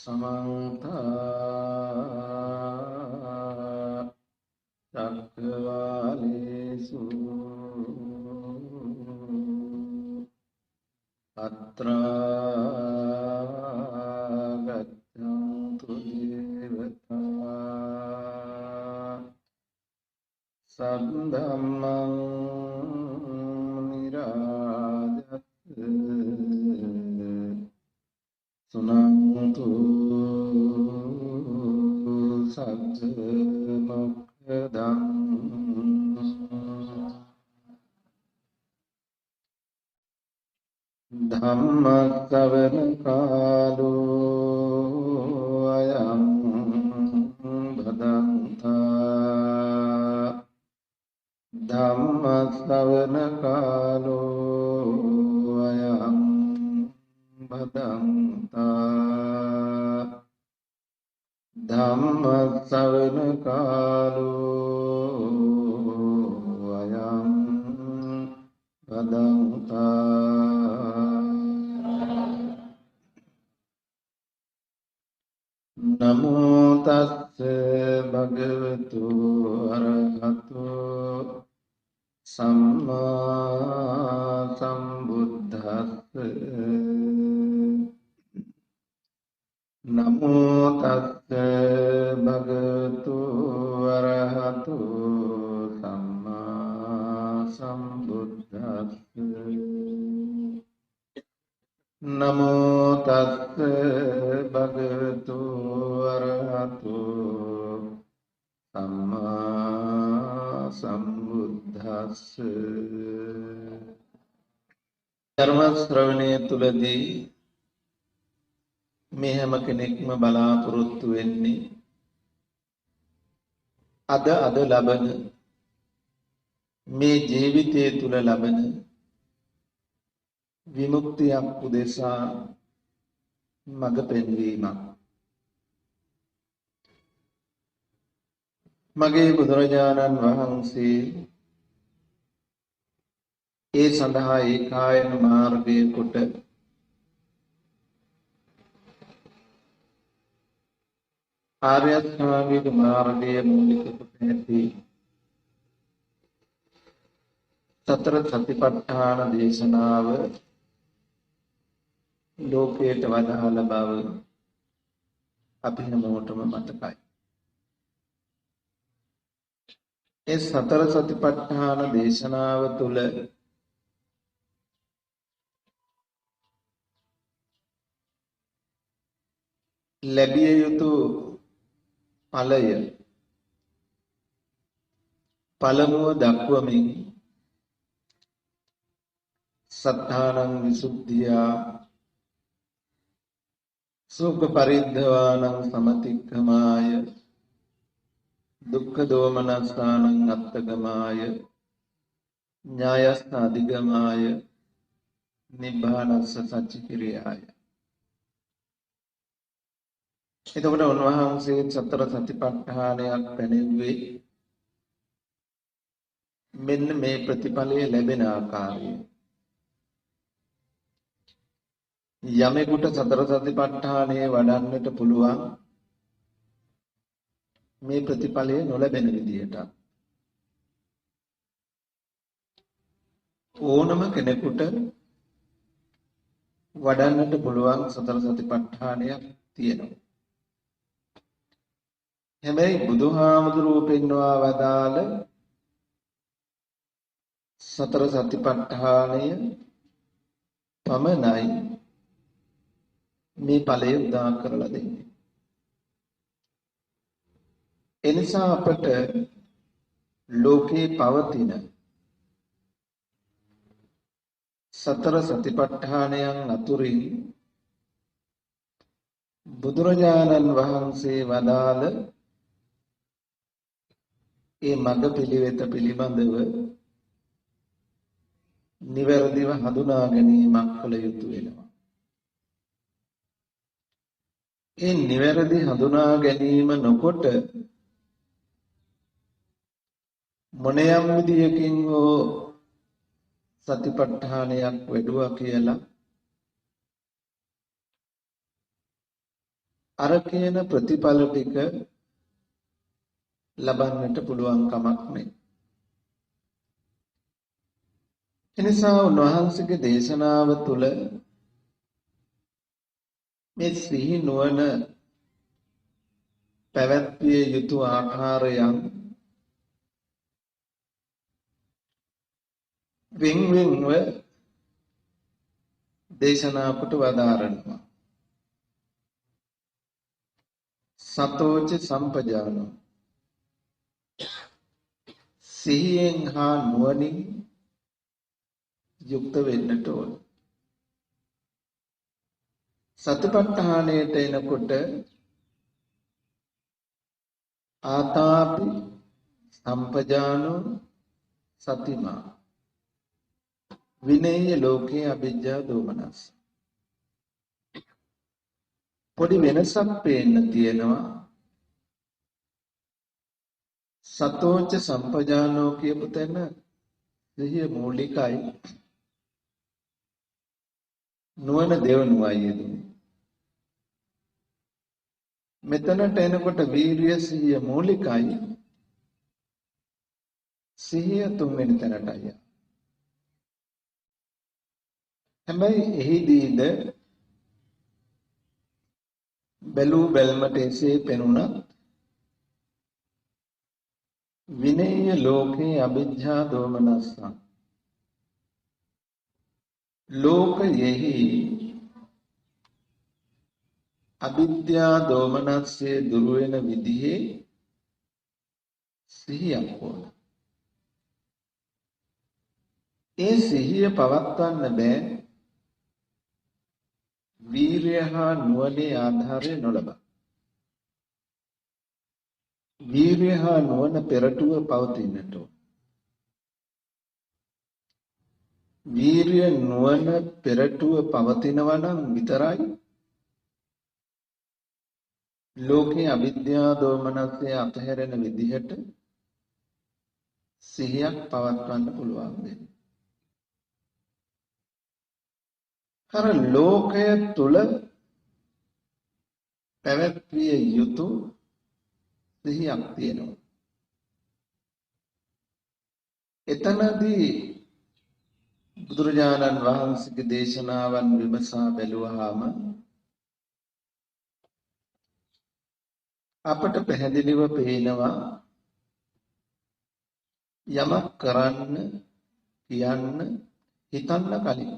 समन्त चक्रवालेषु अत्रा गच्छन्तु देवता सद्धम्मं निराजत् सुनन्तु सद्मोक्षदम् धम्मश्रवण कालो अयं भदन्ता धम्मश्रवण कालो अयं भदन्ता धम्मश्रवण कालो अयं भदन्ता नमो तस्से भगवतो अरहतो सम्मा सम्बुद्धस्से नमो तस्से भगवतो अरहतो सम्मा सम्बुद्धस्से नमो तस्से भगवतो अरहतो सम्मा सम्बुद्धस्से ධර්ම ශ්‍රවණය තුලදී මේ හැම කෙනෙක්ම බලාපොරොත්තු වෙන්නේ අද ලබන මේ ජීවිතය තුල ලබන විමුක්තියක් උදෙසා මඟ පෙන්වීමක් මගේ බුදුරජාණන් වහන්සේ ඒ සඳහා ඒකායන මාර්ගයේ කොට ආර්ය අෂ්ටාංගික මාර්ගයේ මූලික කොට ඇති සතර සතිපට්ඨාන දේශනාව ලෝකයට වදාළ බව අපි හැමෝටම මතකයි. ඒ සතර සතිපට්ඨාන දේශනාව තුළ ලැබිය යුතු ඵලය පළමුව දක්වමින් සත්තානං විසුද්ධියා සුඛ පරිද්ධවානං සමතික්ඛමාය දුක්ඛ දෝමනස්සානං අත්තගමාය ඥායස්ස අධිගමාය නිබ්බානස්ස සච්චිකිරියාය. එතකොට උන්වහන්සේ සතර සතිපට්ඨානයක් පැනෙව්වේ මෙන්න මේ ප්‍රතිඵලය ලැබෙන ආකාරය. යමෙකුට සතර සතිපට්ඨානය වඩන්නට පුළුවන් මේ ප්‍රතිඵලය නොලැබෙන විදියට. ඕනම කෙනෙකුට වඩන්නට පුළුවන් සතර සතිපට්ඨානයක් තියෙනවා. හැබැයි බුදුහාමුදුරුවෝ පෙන්වා වදාළ සතර සතිපට්ඨානය පමණයි මේ ඵලය උදා කරලා දෙන්නේ. එනිසා අපට ලෝකේ පවතින සතර සතිපට්ඨානයන් අතුරින් බුදුරජාණන් වහන්සේ වදාළ ඒ මඟ පිළිවෙත පිළිබඳව නිවැරදිව හඳුනා ගැනීමක් කළ යුතු වෙනවා. ඒ නිවැරදි හඳුනා ගැනීම නොකොට මොනියම් විදියකින් හෝ සතිපට්ඨානයක් වැඩුවා කියලා අර කියන ප්‍රතිඵල ටික ලබන්නට පුළුවන් කමක් නැහැ. එනිසා උන්වහන්සේගේ දේශනාව තුළ මේ සිහි නුවණ පැවැත්විය යුතු ආකාරයන් වින්වින්ව දේශනා කොට වදාරනවා. සතෝච සම්පජානෝ සිහියෙන් හා නුවණින් යුක්ත වෙන්නට ඕන. සතිපට්ඨානයට එනකොට ආතාපි සම්පජානෝ සතිමා විනේය ලෝකේ අවිජ්ජා දෝමනස්. පොඩි වෙනසක් පේන්න තියෙනවා. සතෝච සම්පජානෝ කියපු තැන සිහිය මූලිකයි, නුවණ දෙවනුවයි යෙදුනේ. මෙතනට එනකොට වීර්ය සිහිය මූලිකයි, සිහිය තුන්වෙනි තැනටයි. හැබැයි එහිදීද බැලූ බැල්මට එසේ පෙනුණත් විනේය ලෝකේ අවිජ්ජා දෝමනස්සං ලෝකයෙහි අවිද්‍යා දෝමනස්සේ දුරු වෙන විදිහේ සිහියක් ඕන. ඒ සිහිය පවත්වන්න බෑ වීර්ය හා නුවණේ ආධාරය නොලබා. වීර්ය හා නුවණ පෙරටුව පවතින්නට ඕන. වීර්ය නුවණ පෙරටුව පවතිනවා නම් විතරයි ලෝකේ අවිද්‍යා දෝමනස්සේ අතහැරෙන විදිහට සිහියක් පවත්වන්න පුළුවන් වෙන්නේ. අර ලෝකය තුල පැවැත්විය යුතු සිහියක් තියෙනවා. එතනදී බුදුරජාණන් වහන්සේගේ දේශනාවන් විමසා බැලුවාම අපට පැහැදිලිව පේනවා යමක් කරන්න, කියන්න, හිතන්න කලින්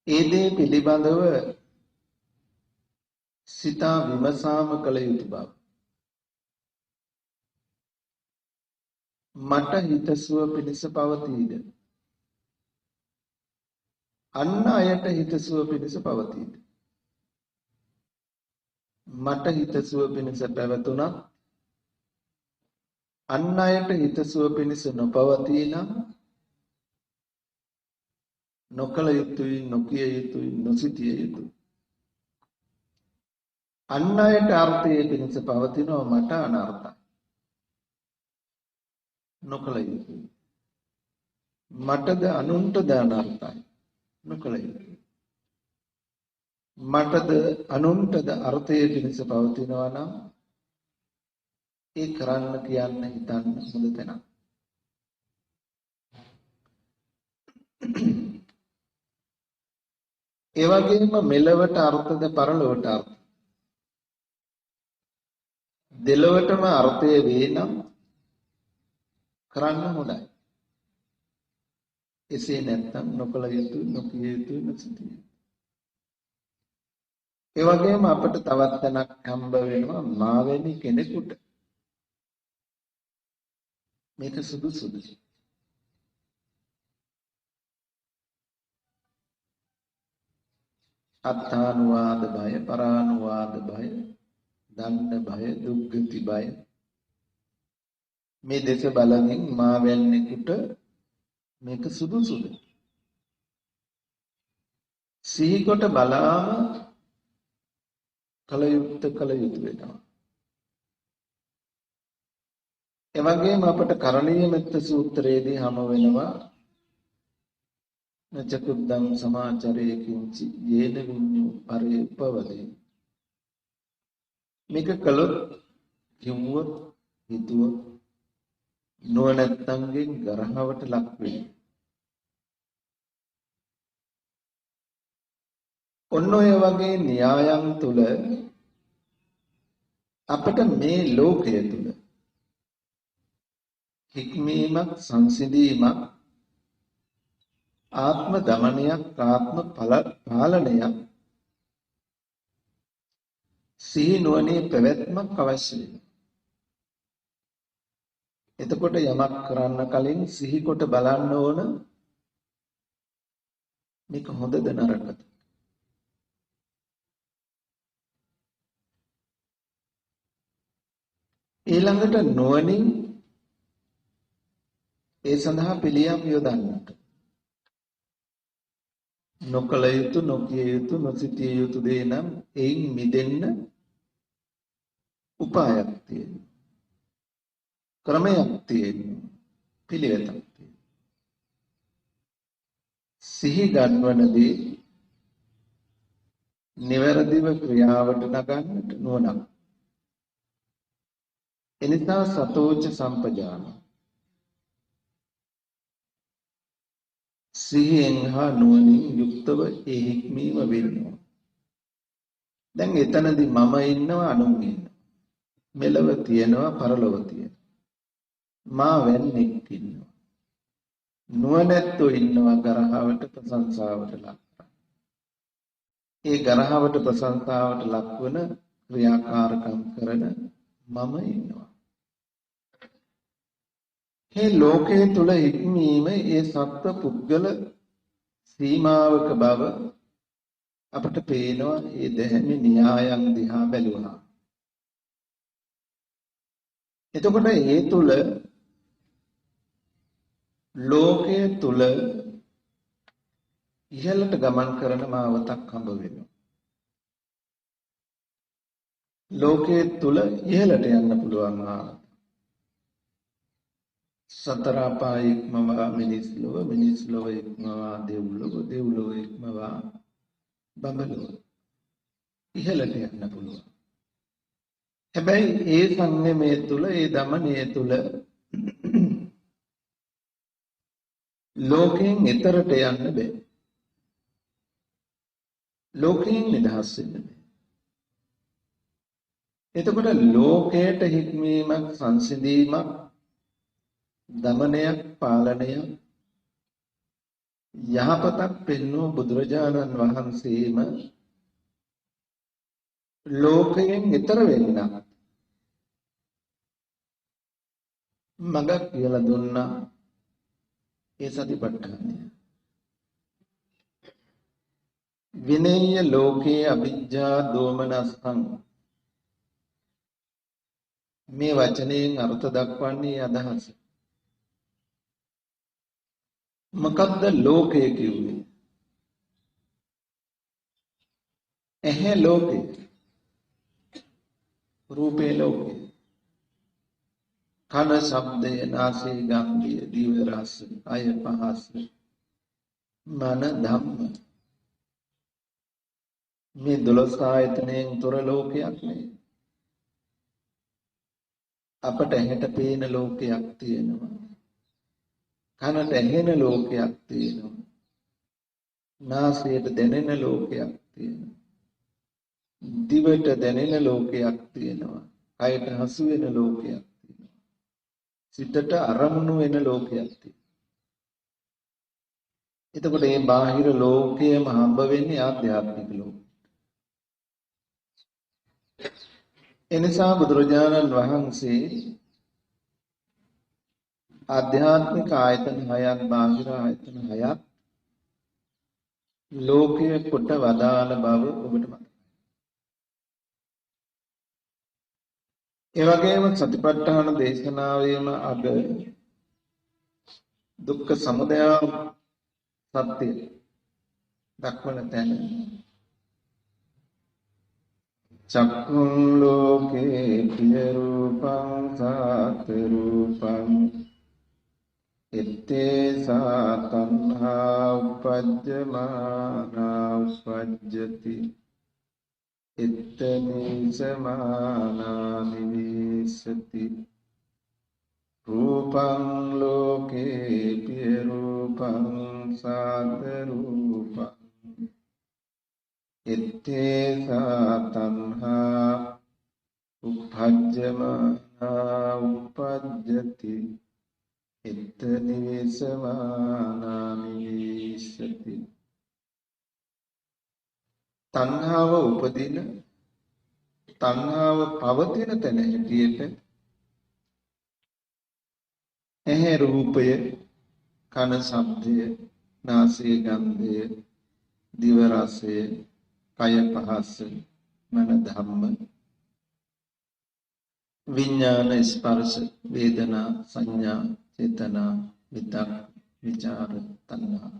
ඒ දේ පිළිබඳව සිතා විමසාම කළ යුතු බව. මට හිතසුව පිණිස පවතීද? අන්න අයට හිතසුව පිණිස පවතීද? මට හිතසුව පිණිස පැවතුණත් අන් අයට හිතසුව පිණිස නොපවතී නම් නොකල යුතුයි, නොකිය යුතුයි, නොසිතිය යුතුයි. අන් අයට අර්ථයේ පිණිස පවතිනවා, මට අනර්ථයි. නොකල යුතුයි. මටද අනුන්ටද අනර්ථයි. නොකල යුතුයි. මටද අනුන්ටද අර්ථයේ පිණිස පවතිනවා නම් ඒ කරන්න කියන්න හිතන්න හොඳ තැනක්. ඒ වගේම මෙලවට අර්ථද පරලොවට අර්ථ. දෙලොවටම අර්ථය වේ නම් කරන්න හොඳයි. එසේ නැත්නම් නොකල යුතුයි, නොකිය යුතුයි, නොසිතිය යුතුයි. ඒ වගේම අපිට තවත් තැනක් හම්බ වෙනවා මාවැනි කෙනෙකුට මේක සුදුසුද? අත්තානුවාද බය, පරානුවාද බය, දණ්ඩ බය, දුක්ගති බය. මේ දෙක බලමින් මාවැන්නෙකුට මේක සුදුසුද? සිහිකොට බලාම කල යුතු වෙනවා. එවැගේම අපට කරණීය මෙත්ත සූත්‍රයේදී හම වෙනවා නචකුද්දං සමාචරේ කිංචි යේන විඤ්ඤු පරේ උපවදේ. මේක කළොත් කිව්වොත් හිතුවොත් නුවණැත්තන්ගෙන් ගරහවට ලක් වෙනවා. ඔන්න ඔය වගේ න්‍යායන් තුල අපට මේ ලෝකය තුල හික්මීමක් සංසිඳීමක් ආත්ම දමනයක් ආත්ම පාලනයක් සිහි නුවණේ පැවැත්මක් අවශ්‍ය වෙනවා. එතකොට යමක් කරන්න කලින් සිහි කොට බලන්න ඕන මේක හොඳද නරකද? ඊළඟට නුවණින් ඒ සඳහා පිළියම් යොදන්නට. නොකල යුතු නොකිය යුතු නොසිතිය යුතු දේ නම් එයින් මිදෙන්න උපායක් තියෙනවා. ක්‍රමයක් තියෙනවා. පිළිවෙතක් තියෙනවා. සිහි ගන්නවනදී නිවැරදිව ක්‍රියාවට නගන්නට නුවණක්. එනිසා සතෝච සම්පජාන සිහියෙන් හා නුවණින් යුක්තව ඒ හික්මීම වෙනවා. දැන් එතනදී මම ඉන්නවා අනුන් ඉන්නවා. මෙලව තියෙනවා පරලොව තියෙනවා. මා වෙන්නෙක් ඉන්නවා. නුවණැත්තෝ ඉන්නවා ගරහවට ප්‍රශංසාවට ලක්. ඒ ගරහවට ප්‍රශංසාවට ලක්වන ක්‍රියාකාරකම් කරන මම ඉන්නවා. මේ ලෝකයේ තුල හික්මීම ඒ සත්ව පුද්ගල සීමාවක බව අපට පේනවා ඒ දැහැමි න්‍යායන් දිහා බැලුවා. එතකොට ඒ තුල ලෝකයේ තුල ඉහළට ගමන් කරන මාවතක් හම්බ වෙනවා. ලෝකයේ තුල ඉහළට යන්න පුළුවන් මාවත. සතර අපාය ඉක්මවා මිනිස් ලොව ඉක්මවා දෙව්ලොව ඉක්මවා බඹලොව ඉහළට යන්න පුළුවන්. හැබැයි ඒ සංයමයේ තුල ඒ දමනයේ තුල ලෝකයෙන් එතරට යන්න බෑ. ලෝකයෙන් නිදහස් වෙන්න බෑ. එතකොට ලෝකයට හික්මීමක් සංසිඳීමක් දමනයක් පාලනයක් යහපතක් පෙන්වූ බුදුරජාණන් වහන්සේම ලෝකයෙන් ඈතර වෙන්න මඟක් කියලා දුන්නා. ඒ සතිපට්ඨානය විනේය ලෝකේ අවිජ්ජා දෝමනස්සං මේ වචනයෙන් අර්ථ දක්වන්නේ අදහස. මොකද්ද ලෝකය කිව්වේ? ඇහැ ලෝකේ, රූපේ ලෝකේ, කන ශබ්දය, නාසය ගන්ධය, දිව රස, කය පහස, මන ධම්ම. මේ 12 ආයතනයෙන් තොර ලෝකයක් නෙවෙයි. අපට ඇහැට පේන ලෝකයක් තියෙනවා. කනට ඇහෙන ලෝකයක් තියෙනවා. නාසයට දැනෙන ලෝකයක් තියෙනවා. දිවට දැනෙන ලෝකයක් තියෙනවා. කයට හසු වෙන ලෝකයක් තියෙනවා. සිතට අරමුණු වෙන ලෝකයක් තියෙනවා. එතකොට මේ බාහිර ලෝකයේම හම්බ වෙන්නේ ආධ්‍යාත්මික ලෝකෙ. එනිසා බුදුරජාණන් වහන්සේ ආධ්‍යාත්මික ආයතන 6ක් බාහිර ආයතන 6ක් ලෝකයේ කොට වදාළ බව ඔබට මතකයි. ඒ වගේම සතිපට්ඨාන දේශනාවේම අග දුක්ඛ සමුදය සත්‍ය දක්වන තැන චක්ඛුං ලෝකේ පිය රූපං සාත රූපං ඉත්තේ සාතන්හා uppajjamana uppajjati ittani samana nivisati rupang loke piya rupang sada rupang ittesa tanha uppajjamana uppajjati ittani samana nivisati තණ්හාව උපදින තණ්හාව පවතින තැන හැටියට ඇහැ රූපය කන ශබ්දය නාසය ගන්ධය දිව රසය කය පහස මන ධම්ම විඥාන ස්පර්ශ වේදනා සංඥා චේතනා විතක් විචාර තණ්හා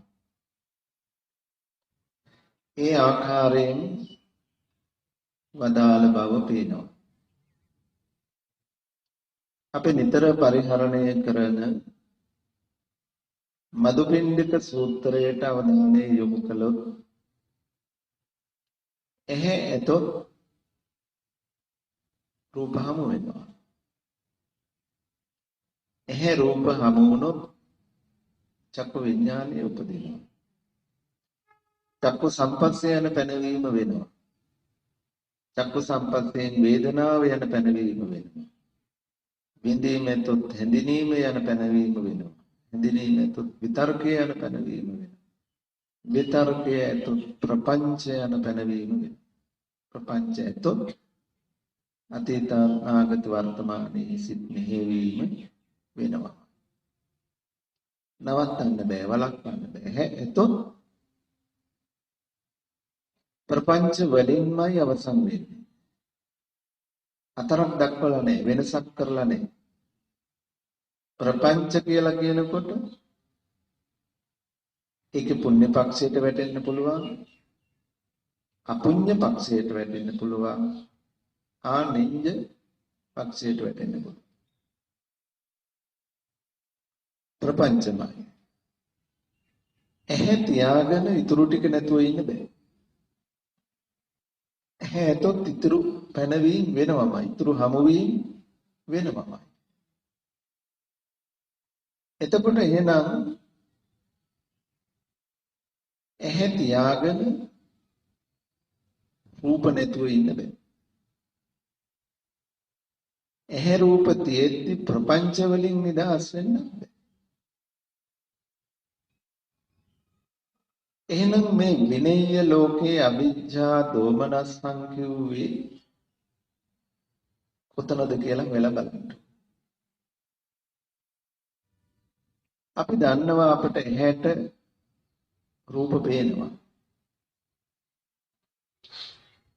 ඒ ආකාරයෙන් වදාළ බව පේනවා. අපි නිතර පරිහරණය කරන මදුපිණ්ඩික සූත්‍රයට අවධානය යොමු කළොත් එහේ එතොත් රූප හමු වෙනවා. එහේ රූප හමු වුණොත් චක්කු විඥානය උපදිනවා. චක්කු සම්පස්සේ යන පැනවීම වෙනවා. චක්කු සම්පස්සයෙන් වේදනාව යන පැනවීම වෙනවා. විඳීමෙතොත් හැඳිනීම යන පැනවීම වෙනවා. හැඳිනීමෙතොත් විතර්කය යන පැනවීම වෙනවා. විතර්කයේතොත් ප්‍රපංච යන පැනවීම වෙනවා. ප්‍රපංචයේතොත් අතීත අනාගත වර්තමානයේ සිත් මෙහෙවීම වෙනවා. නවත්තන්න බෑ වළක්වන්න බෑ. එතොත් ප්‍රපංච වලින්මයි අවසන් වෙන්නේ. අතරක් දක්වලා නැහැ, වෙනසක් කරලා නැහැ. ප්‍රපංච කියලා කියනකොට ඒකේ පුණ්‍ය පක්ෂයට වැටෙන්න පුළුවන්, අපුණ්‍ය පක්ෂයට වැටෙන්න පුළුවන්, ආනිඤ්ඤ පක්ෂයට වැටෙන්න පුළුවන්. ප්‍රපංචමයි. ඇහැ තියාගෙන ඉතුරු ටික නැතුව ඉන්න බෑ. ඇතොත් ඉතුරු පැනවීම වෙනවමයි, ඉතුරු හමුවීම වෙනවමයි. එතකොට එහෙනම් ඇහැ තියාගෙන රූප නැතුව ඉන්න බෑ. ඇහැ රූප තියෙද්දි ප්‍රපංච වලින් නිදහස් වෙන්න බෑ. එහෙනම් මේ විනය්‍ය ලෝකයේ අවිජ්ජා දෝමනස්සං කියුවේ කොතනද කියලා වෙලා බලන්න. අපි දන්නවා අපට ඇහැට රූප පේනවා.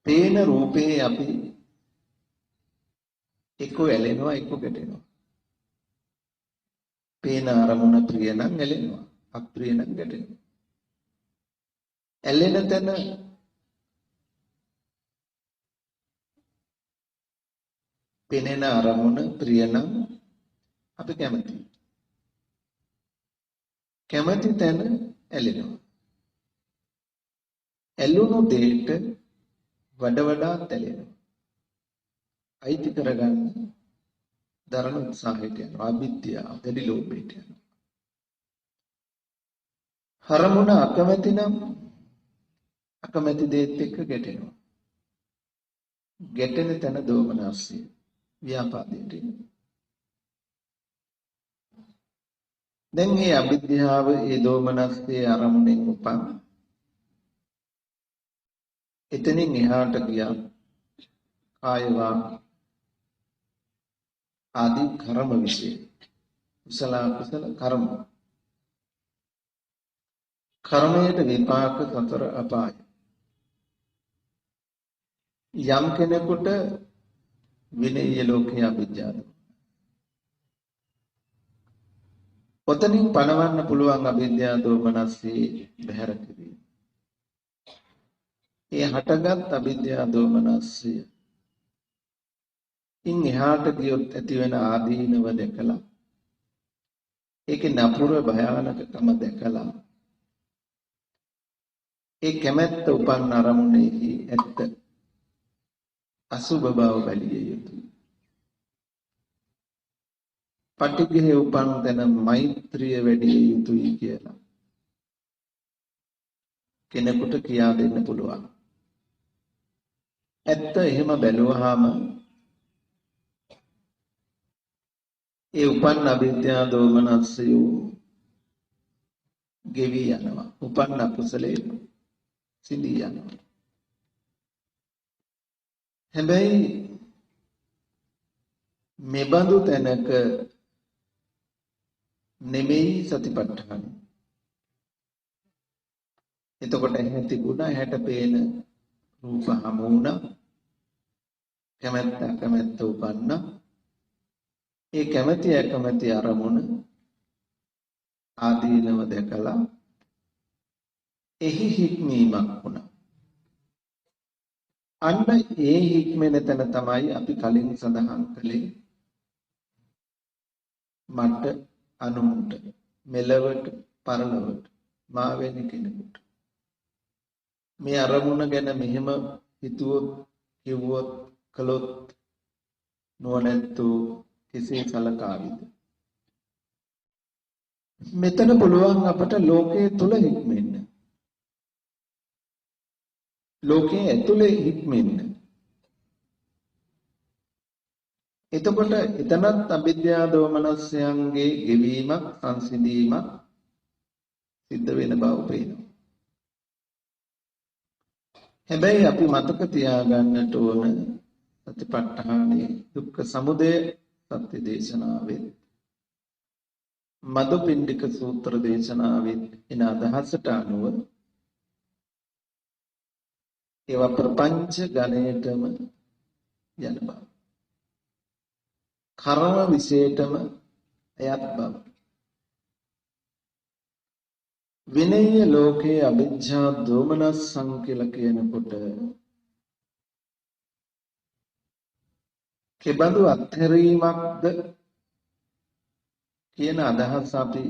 පේන රූපේ අපි එක්ක ඇලෙනවා එක්ක ගැටෙනවා. පේන අරමුණ ප්‍රිය නම් ඇලෙනවා, අප්‍රිය නම් ගැටෙනවා. ඇලෙන තැන පෙනෙන අරමුණ ප්‍රිය නම් අපි කැමතියි. කැමති තැන ඇලෙනවා. ඇලුණු දෙයට වඩා ඇලෙනවා. අයිති කරගන්න දරණ උත්සාහයට යනවා. අවිද්‍යාව, දැඩි ලෝභයට යනවා. අරමුණ අකමැති නම් අකමැති දේත් එක්ක ගැටෙනවා. ගැටෙන තැන දෝමනස්සය ව්‍යාපාදයට එනවා. දැන් මේ අවිද්‍යාව ඒ දෝමනස්සයේ අරමුණෙන් උපන් එතනින් එහාට ගියා කායවා ආදී කර්ම વિશે කුසල කුසල කර්ම කර්මයට විපාක සතර අපාය. යම් කෙනෙකුට විනය්‍ය ලෝකයේ අවිජ්ජාද ඔතනින් පණවන්න පුළුවන් අවිද්‍යාව දෝමනස්සේ බැහැර කිරීම. ඒ හටගත් අවිද්‍යාව දෝමනස්සය ඉන් එහාට ගියොත් ඇති වෙන ආදීනව දැකලා ඒකේ නපුර භයානකකම දැකලා ඒ කැමැත්ත උපන් අරමුණෙහි ඇත්ත අසුභ බව බැලිය යුතුයි. පටිඝය උපන් තැන මෛත්‍රිය වැඩි යුතුයි කියලා කෙනෙකුට කියා දෙන්න පුළුවන්. ඇත්ත එහෙම බැලුවාම ඒ උපන් අවිද්‍යා දෝමනස්සය ගෙවි යනවා. උපන් අකුසලේ සිඳී යනවා. හැබැයි මෙබඳු තැනක නෙමෙයි සතිපට්ඨාන. එතකොට ඇහැ තිබුණා, ඇහැට පේන රූප හමු වුණා, කැමැත්ත උපන්නා. ඒ කැමැති අකමැති අරමුණ ආදීනව දැකලා එහි හික්මීමක් වුණා. අන්න ඒ හික්මෙන තැන තමයි අපි කලින් සඳහන් කළේ මට අනුන්ට මෙලවට පරලොවට මා වෙන කෙනෙකුට මේ අරමුණ ගැන මෙහෙම හිතුවොත් කිව්වොත් කළොත් නොනැත්තු කෙසේ සලකාවිද? මෙතන පුළුවන් අපට ලෝකයේ තුල හික්මෙන්න. ලෝකයේ ඇතුලේ හික්මෙන්න. එතකොට එතනත් අවිද්‍යා දෝමනස්යන්ගේ ගෙවීමක් සංසිඳීමක් සිද්ධ වෙන බව පේනවා. හැබැයි අපි මතක තියාගන්නට ඕන සතිපට්ඨානයේ දුක්ඛ සමුදය සත්‍ය දේශනාවේ මදුපිණ්ඩික සූත්‍ර දේශනාවේ එන අදහසට අනුව ඒවා ප්‍රපංච ගණයටම යන බව. කර්ම විශේෂයටම එයත් බව. විනය ලෝකයේ අවිජ්ජා දෝමනස්සං කියලා කියනකොට කෙබඳු අත්හැරීමක්ද කියන අදහස අපි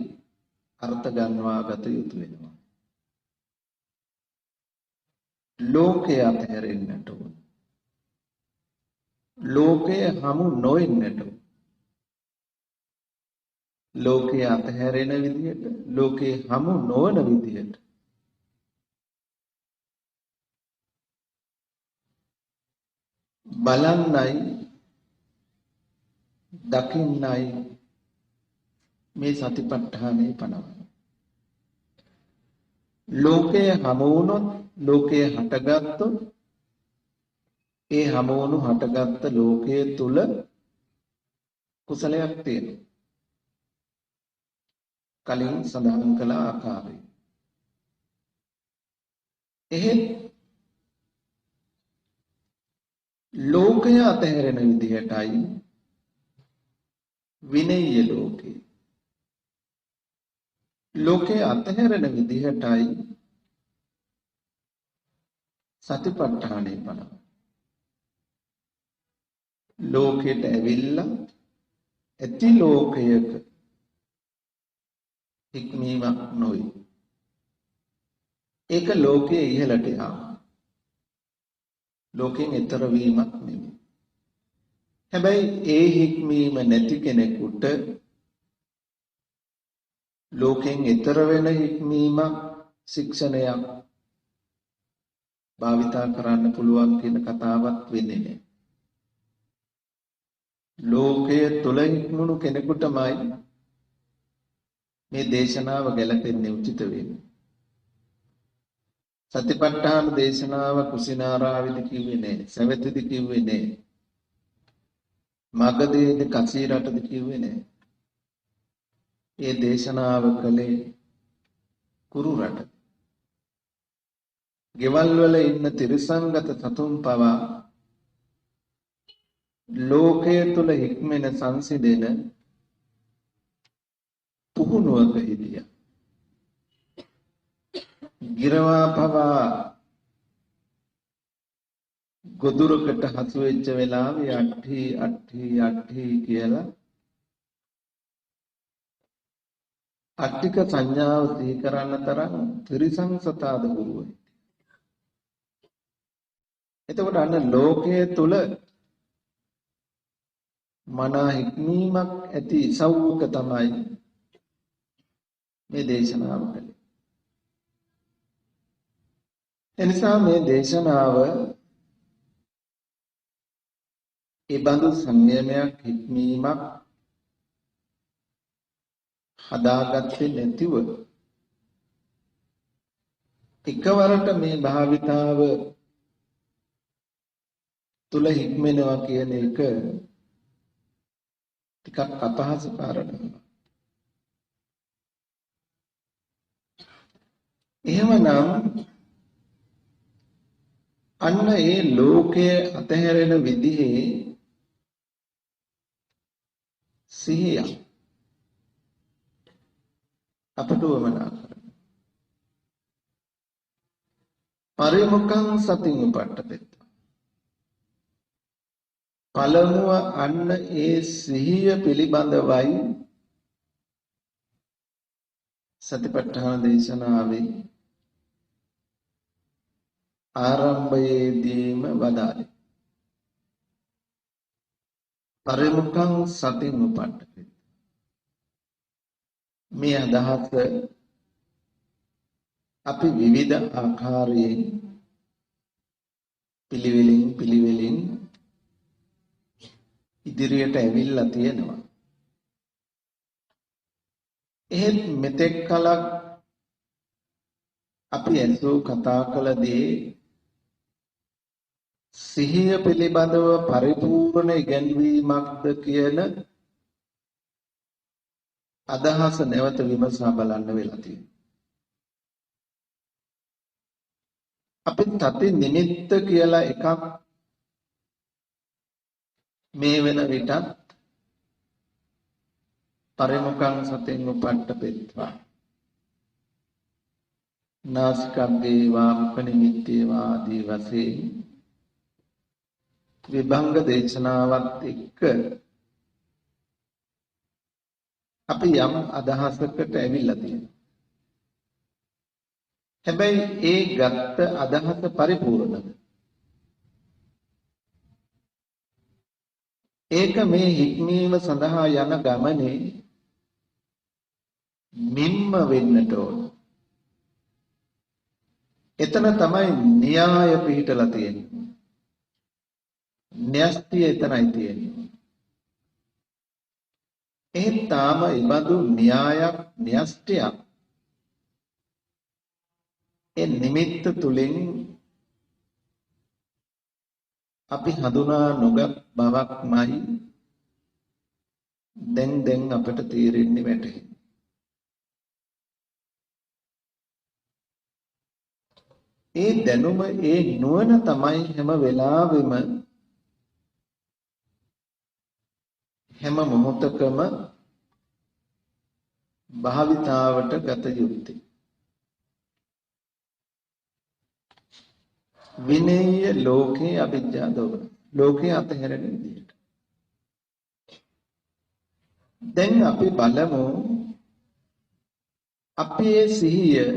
අර්ථ ගන්නවා ගත යුතු වෙනවා. ලෝකයේ අත්හැරෙන්නට ඕන. ලෝකයේ හමු නොවෙන්නට ඕන. ලෝකයේ අත්හැරෙන විදිහට, ලෝකයේ හමු නොවන විදිහට බලන්නයි දකින්නයි මේ සතිපට්ඨානේ පනවන. ලෝකයේ හමු වුණොත්, ලෝකයේ හටගත්තොත්, ඒ හමු වුණු හටගත්ත ලෝකයේ තුල කුසලයක් තියෙනවා. කලින් සඳහන් කළ ආකාරයෙන්. එහෙත් ලෝකය අතහැරෙන විදිහටයි විනය ලෝකේ. ලෝකේ අතහැරෙන විදිහටයි සතිපට්ඨානේ පනව. ලෝකෙට ඇවිල්ලා ඇති ලෝකයක හික්මීමක් නොවේ. ඒක ලෝකයේ ඉහළට යාම. ලෝකෙන් ඈතර වීමක් නෙමෙයි. හැබැයි ඒ හික්මීම නැති කෙනෙකුට ලෝකෙන් ඈතර වෙන හික්මීමක් ශික්ෂණයක් භාවිතා කරන්න පුළුවන් කියන කතාවක් වෙන්නේ නැහැ. ලෝකයේ තුල හික්මුණු කෙනෙකුටමයි මේ දේශනාව ගැලපෙන්නේ උචිත වෙන්නේ. සතිපට්ඨාන දේශනාව කුසිනාරාවේදී කිව්වේ නෑ, සවැතේදී කිව්වේ නෑ, මගධයේදී කසීරටදී කිව්වේ නෑ. ඒ දේශනාව කළේ කුරු රට. ගෙවල් වල ඉන්න තිරසංගත සතුන් පවා ලෝකයේ තුල හික්මෙන සංසිඳෙන පුහුණුවක හිටියා. ගිරවා පවා ගොදුරකට හසු වෙච්ච වෙලාවේ අට්ටි කියලා අට්ටික සංඥාව සිහි කරන්න තරම් ත්‍රිසං සතාද ගුරුවයි. එතකොට අන්න ලෝකයේ තුල මනා හික්මීමක් ඇති ඉසව්වක තමයි මේ දේශනාව කළේ. එනිසා මේ දේශනාව ඒ බඳු සංයමයක් හික්මීමක් හදාගත්තේ නැතිව එකවරට මේ භාවිතාව තුල හික්මෙනවා කියන එක ටිකක් අපහසු කාරණාවක්. එහෙමනම් අන්න ඒ ලෝකයේ අතහැරෙන විදිහේ සිහිය අපට වමනා කරනවා. පරිමුඛං සතින් උපට්ඨපෙත්ත. පළමුව අන්න ඒ සිහිය පිළිබඳවයි සතිපට්ඨාන දේශනාවේ ආරම්භයේදීම වදාළේ. පරිමුඛං සතින් උපට්ඨපෙත්ත. මේ අදහස අපි විවිධ ආකාරයෙන් පිළිවෙලින් ඉදිරියට ඇවිල්ලා තියෙනවා. එහෙත් මෙතෙක් කලක් අපි ඇසූ කතා කළ දේ සිහිය පිළිබඳව පරිපූර්ණ ඉගැන්වීමක්ද කියන අදහස නැවත විමසා බලන්න වෙලා තියෙනවා. අපි තති නිමිත්ත කියලා එකක් මේ වෙන විටත් පරිමුඛං සතෙන් උපට්ඨපෙත්වා නාසිකග්ගේවා මුඛනිමිත්තේවා ආදී වශයෙන් විභංග දේශනාවත් එක්ක අපි යම් අදහසකට ඇවිල්ලා තියෙනවා. හැබැයි ඒ ගත්ත අදහස පරිපූර්ණද? ඒක මේ හික්මීම සඳහා යන ගමනේ මිම්ම වෙන්නට ඕන. එතන තමයි න්‍යාය පිහිටලා තියෙන්නේ. න්‍යෂ්ටිය එතනයි තියෙන්නේ. එහෙත් තාම ඉබඳු න්‍යායක් න්‍යෂ්ටියක් ඒ නිමිත්ත තුලින් අපි හඳුනා නොගත් බවක්මයි දැන් අපට තේරෙන්නේ වැටහෙන්නේ. ඒ දැනුම ඒ නුවණ තමයි හැම වෙලාවෙම හැම මොහොතකම භාවිතාවට ගත යුත්තේ. විනේය ලෝකේ අවිජ්ජා දෝමන. ලෝකේ අතහැරෙන විදියට. දැන් අපි බලමු අපේ සිහිය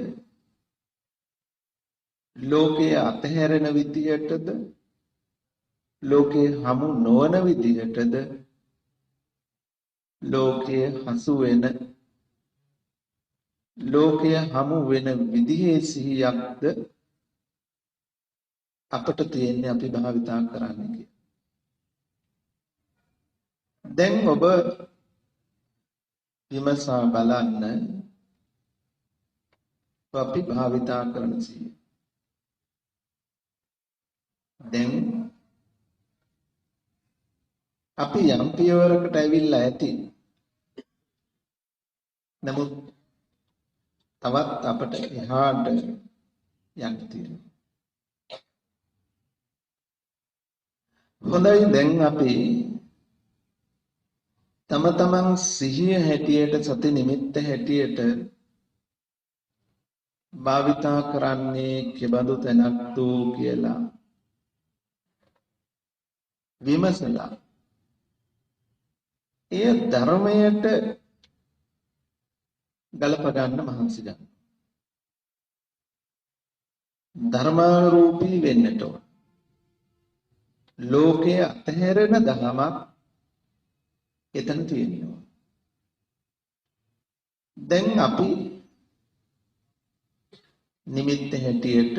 ලෝකේ අතහැරෙන විදියටද ලෝකේ හමු නොවන විදියටද ලෝකයේ හසු වෙන ලෝකයේ හමු වෙන විදිහේ සිහියක්ද අපට තියෙන්නේ අපි භාවිතා කරන්නේ කියලා. දැන් ඔබ විමසා බලන්න අපි භාවිතා කරන සිහිය. දැන් අපි යම් පියවරකට ඇවිල්ලා ඇති. නමුත් තවත් අපට එහාට යන්න තියෙනවා. හොඳයි දැන් අපි තම තමන් සිහිය හැටියට සති නිමිත්ත හැටියට භාවිතා කරන්නේ කෙබඳු තැනක්ද කියලා විමසලා එය ධර්මයට ගලප ගන්න මහන්සි ගන්න. ධර්මානුරූපී වෙන්නට ඕන. ලෝකයේ අතහැරෙන දහමක් එතන තියෙනවා. දැන් අපි නිමිත්ත හැටියට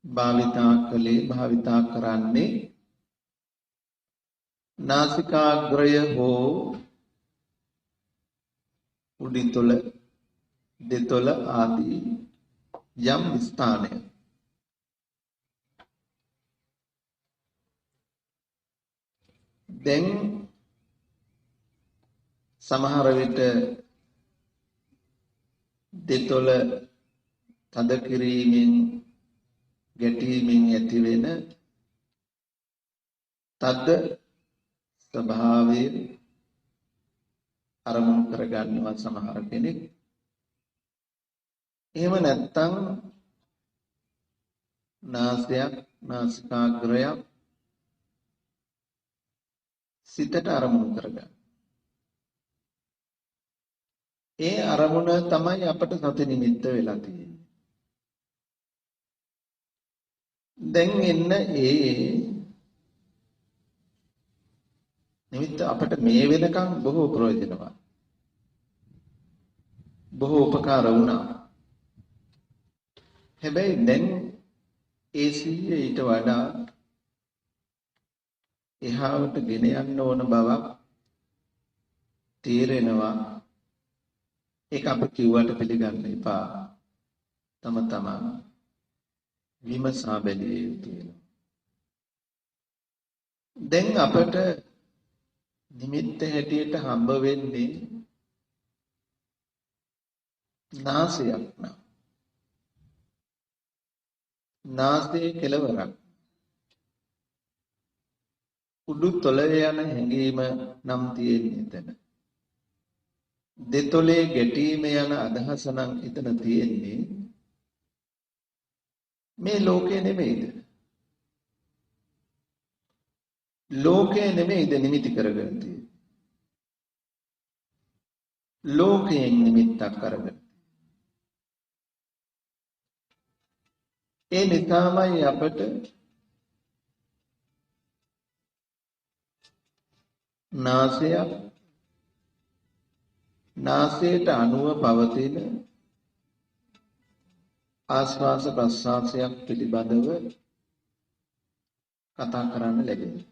භාවිතා කරන්නේ නාසිකාග්‍රය හෝ උඩිතොල දෙතොල ආදී යම් ස්ථානයක්. දැන් සමහර විට දෙතොල තද කිරීමෙන් ගැටීමෙන් ඇතිවෙන තද ස්වභාවය අරමුණු කරගන්නවා සමහර කෙනෙක්. එහෙම නැත්නම් නාසයක් නාසිකාග්‍රයක් සිතට අරමුණු කරගන්න. ඒ අරමුණ තමයි අපට සති නිමිත්ත වෙලා තියෙන්නේ. දැන් එන්න ඒ නිමිත්ත අපට මේ වෙනකන් බොහෝ ප්‍රයෝජනවත්. බොහෝ උපකාර වුණා. හැබැයි දැන් ඒ සිහිය ඊට වඩා එහාට ගෙන යන්න ඕන බවක් තේරෙනවා. ඒක අපි කිව්වට පිළිගන්න එපා. තම තමන් විමසා බැලිය යුතු වෙනවා. දැන් අපට නිමිත්ත හැටියට හම්බ වෙන්නේ නාසයක් නා. නාසයේ කෙළවරක්. උඩු තොලේ යන හැඟීම නම් තියෙන්නේ එතන. දෙතොලේ ගැටීම යන අදහස නම් එතන තියෙන්නේ. මේ ලෝකේ නෙමෙයිද? ලෝකේ නෙමෙයිද නිමිති කරගෙන තියෙන්නේ. ලෝකයෙන් නිමිත්තක් කරගෙන. ඒ නිසාමයි අපට නාසයක් නාසයට අනුව පවතින ආස්වාස ප්‍රස්වාසයක් පිළිබඳව කතා කරන්න ලැබෙනවා.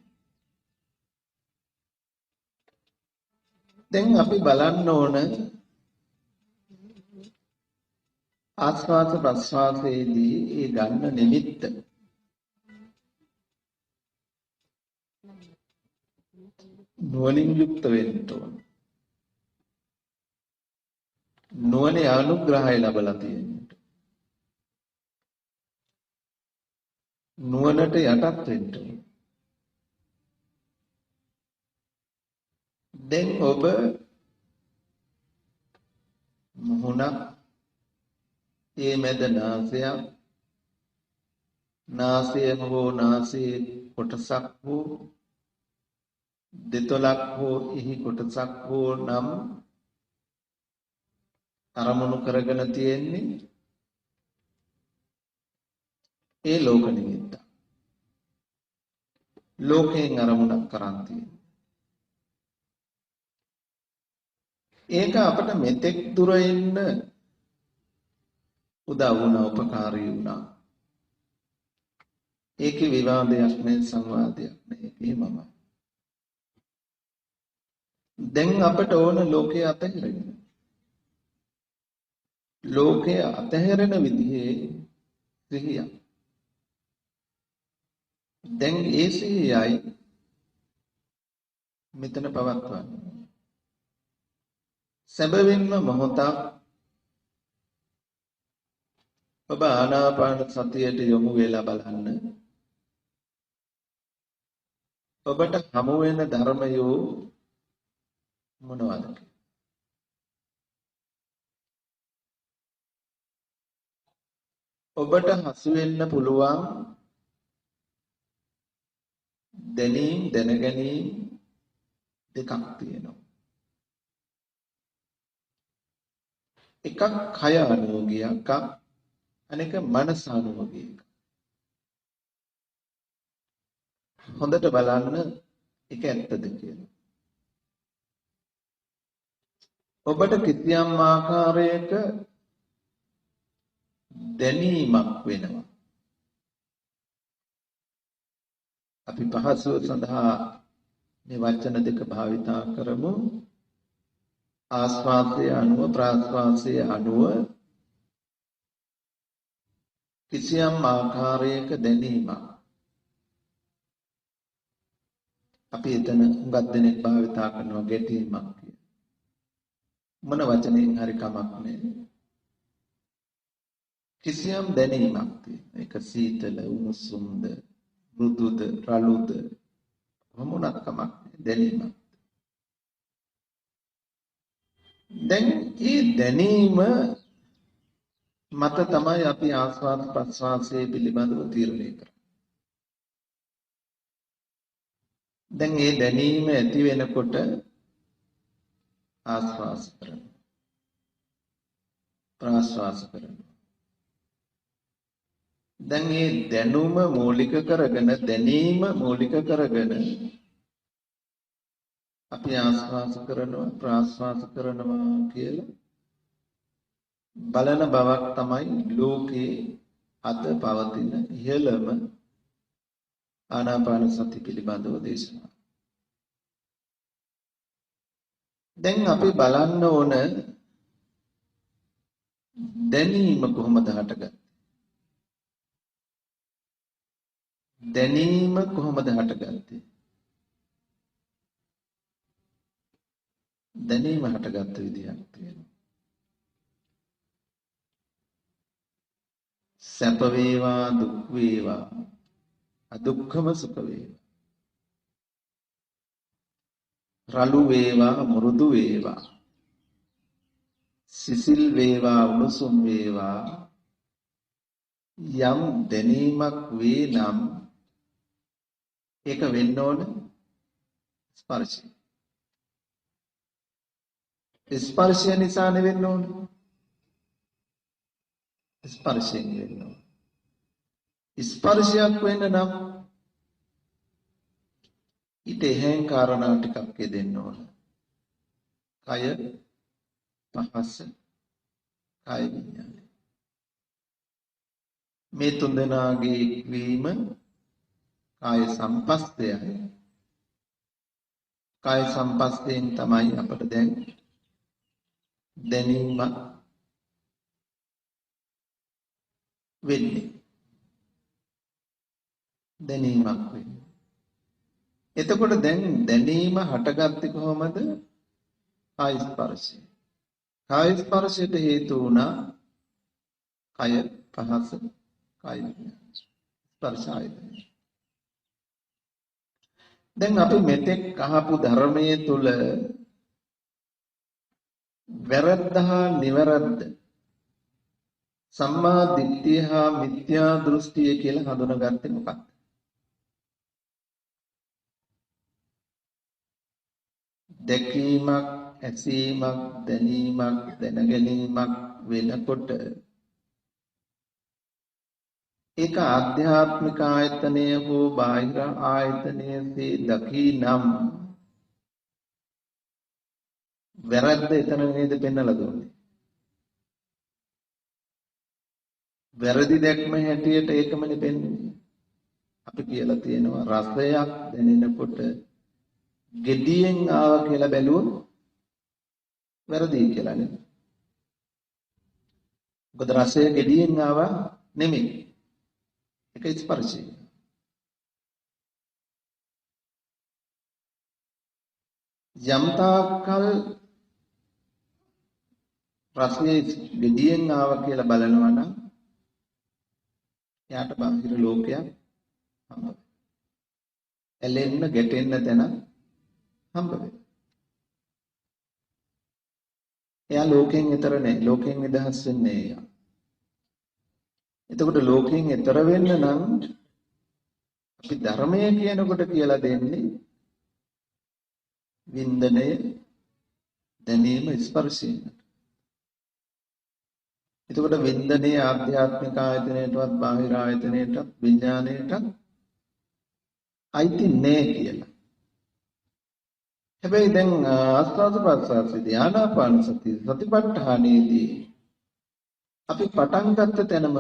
දැන් අපි බලන්න ඕන ආස්වාස ප්‍රස්වාසයේදී ඒ ගන්න නිමිත්ත නුවණින් යුක්ත වෙන්න ඕන. නුවණේ අනුග්‍රහය ලැබලා තියෙනවා. නුවණට යටත් වෙන්න ඕන. දැන් ඔබ මුහුණක් ඒ මැද නාසයක් නාසය හෝ නාසයේ කොටසක් හෝ දෙතොලක් හෝ එහි කොටසක් හෝ නම් අරමුණු කරගෙන තියෙන්නේ ඒ ලෝක නිමිත්ත. ලෝකයෙන් අරමුණක් කරන් තියෙන්නේ. ඒක අපට මෙතෙක් දුර ඉන්න උදව් වුණා, උපකාරී වුණා. ඒකේ විවාදයක් නැහැ, සංවාදයක් නැහැ. එහෙමම. දැන් අපට ඕන ලෝකයේ අතහැරෙන්න. ලෝකයේ අතහැරෙන විදිහේ සිහිය. දැන් ඒ සිහියයි මෙතන පවත්වන්නේ. සැබවින්ම මොහොතක් ඔබ ආනාපාන සතියට යොමු වෙලා බලන්න. ඔබට හමු වෙන ධර්මයෝ මොනවද? ඔබට හසු වෙන්න පුළුවන් දැනීම් දැනගැනීම් දෙකක් තියෙනවා. එකක් කය අනුභවයක්, අනෙක මනස අනුභවයක්. හොඳට බලන්න ඒක ඇත්තද කියලා. ඔබට කිසියම් ආකාරයක දැනීමක් වෙනවා. අපි පහසුව සඳහා මේ වචන දෙක භාවිතා කරමු. ආස්වාදයේ අනුව ප්‍රාස්වාදයේ අනුව කිසියම් ආකාරයක දැනීමක්. අපි එතන හුඟක් දෙනෙක් භාවිතා කරනවා ගැටීමක් කියලා. මොන වචනයෙන් හරි කමක් නැහැ. කිසියම් දැනීමක් තියෙනවා. ඒක සීතල, උණුසුම්ද, මෘදුද, රළුද මොනක් කමක් නැහැ දැනීමක්. දැන් මේ දැනීම මත තමයි අපි ආස්වාද ප්‍රස්වාසයේ පිළිබඳව තීරණය කරන්නේ. දැන් මේ දැනීම ඇති වෙනකොට ආස්වාස කරනවා. ප්‍රාස්වාස කරනවා. දැන් මේ දැනුම මූලික කරගෙන දැනීම මූලික කරගෙන අපි ආස්වාස කරනවා ප්‍රාස්වාස කරනවා කියලා බලන බවක් තමයි ලෝකේ අද පවතින ඉහළම ආනාපාන සති පිළිබඳව දේශනා. දැන් අපි බලන්න ඕන දැනීම කොහොමද හටගන්නේ? දැනීම කොහොමද හටගත්තේ? දැනීම හටගත්ත විදිහක් තියෙනවා. සැප වේවා දුක් වේවා අදුක්ඛම සුඛ වේවා රළු වේවා මෘදු වේවා සිසිල් වේවා උණුසුම් වේවා යම් දැනීමක් වේ නම් ඒක වෙන්න ඕන ස්පර්ශය. ස්පර්ශය නිසා නෙවෙන්න ඕන. ස්පර්ශයෙන් වෙන්න ඕන. ස්පර්ශයක් වෙන්න නම් ඊට එහෙන් කාරණා ටිකක් දෙන්න ඕන. කය පහස කය විඥානය. මේ තුන්දෙනාගේ එක්වීම කාය සම්පස්තයයි. කාය සම්පස්තයෙන් තමයි අපට දැන් දැනීම වෙන්නේ. දැනීමක් වෙන්නේ. එතකොට දැන් දැනීම හටගත්තේ කොහොමද? කාය ස්පර්ශය. කාය ස්පර්ශයට හේතු වුණා කය පහස කාය ස්පර්ශ ආයතනය. දැන් අපි මෙතෙක් අහපු ධර්මයේ තුල වැරද්ද හා නිවැරද්ද සම්මා දිට්ඨිය හා මිත්‍යා දෘෂ්ටිය කියලා හඳුනාගත්තේ මොකක්ද? දැකීමක්, ඇසීමක්, දැනීමක්, දැනගැනීමක් වෙනකොට ඒක ආධ්‍යාත්මික ආයතනය හෝ බාහිර ආයතනයසේ දකිනම් වැරද්ද එතන නේද පෙන්නලා දුන්නේ. වැරදි දැක්ම හැටියට ඒකමනේ පෙන්වන්නේ. අපි කියලා තියෙනවා රසයක් දැනෙනකොට gediyen ආවා කියලා බැලුවොත් වැරදි කියලා නේද? මොකද රසය gediyen ආවා නෙමෙයි. ඒක ස්පර්ශය. යම්තාකල් රසයේ gediyen ආවා කියලා බලනවා නම් යාට බාහිර ලෝකයක් හම්බ වෙනවා. ඇලෙන්න ගැටෙන්න තැන හම්බ වෙනවා. එයා ලෝකෙන් ඈතර නැහැ. ලෝකෙන් නිදහස් වෙන්නේ එයා. එතකොට ලෝකෙන් ඈතර වෙන්න නම් අපි ධර්මය කියනකොට කියලා දෙන්නේ වින්දනය, දැනීම, ස්පර්ශය. එතකොට වින්දනයේ ආධ්‍යාත්මික ආයතනයටවත් බාහිර ආයතනයටත් විඥාණයටත් අයිති නෑ කියලා. හැබැයි දැන් ආස්වාද ප්‍රසආසයේදී ආනාපාන සතිය සතිපට්ඨානයේදී අපි පටන් ගත්ත තැනම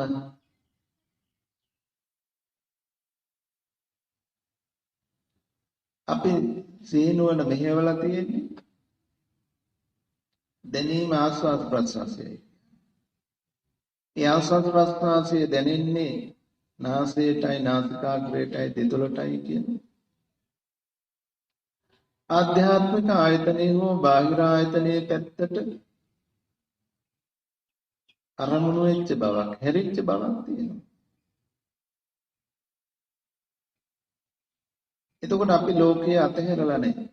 අපි සීනුවන මෙහෙवला තියෙන්නේ දැනීම ආස්වාද ප්‍රසආසයයි. ඒ ආස්වාද ප්‍රසආසය දැනෙන්නේ නාසයටයි නාසිකාග්‍රයටයි දෙතොලටයි කියන්නේ. ආධ්‍යාත්මික ආයතනයේ හෝ බාහිර ආයතනයේ පැත්තට අරමුණු වෙච්ච බවක්, හැරිච්ච බවක් තියෙනවා. එතකොට අපි ලෝකයේ අතහැරලා නැහැ.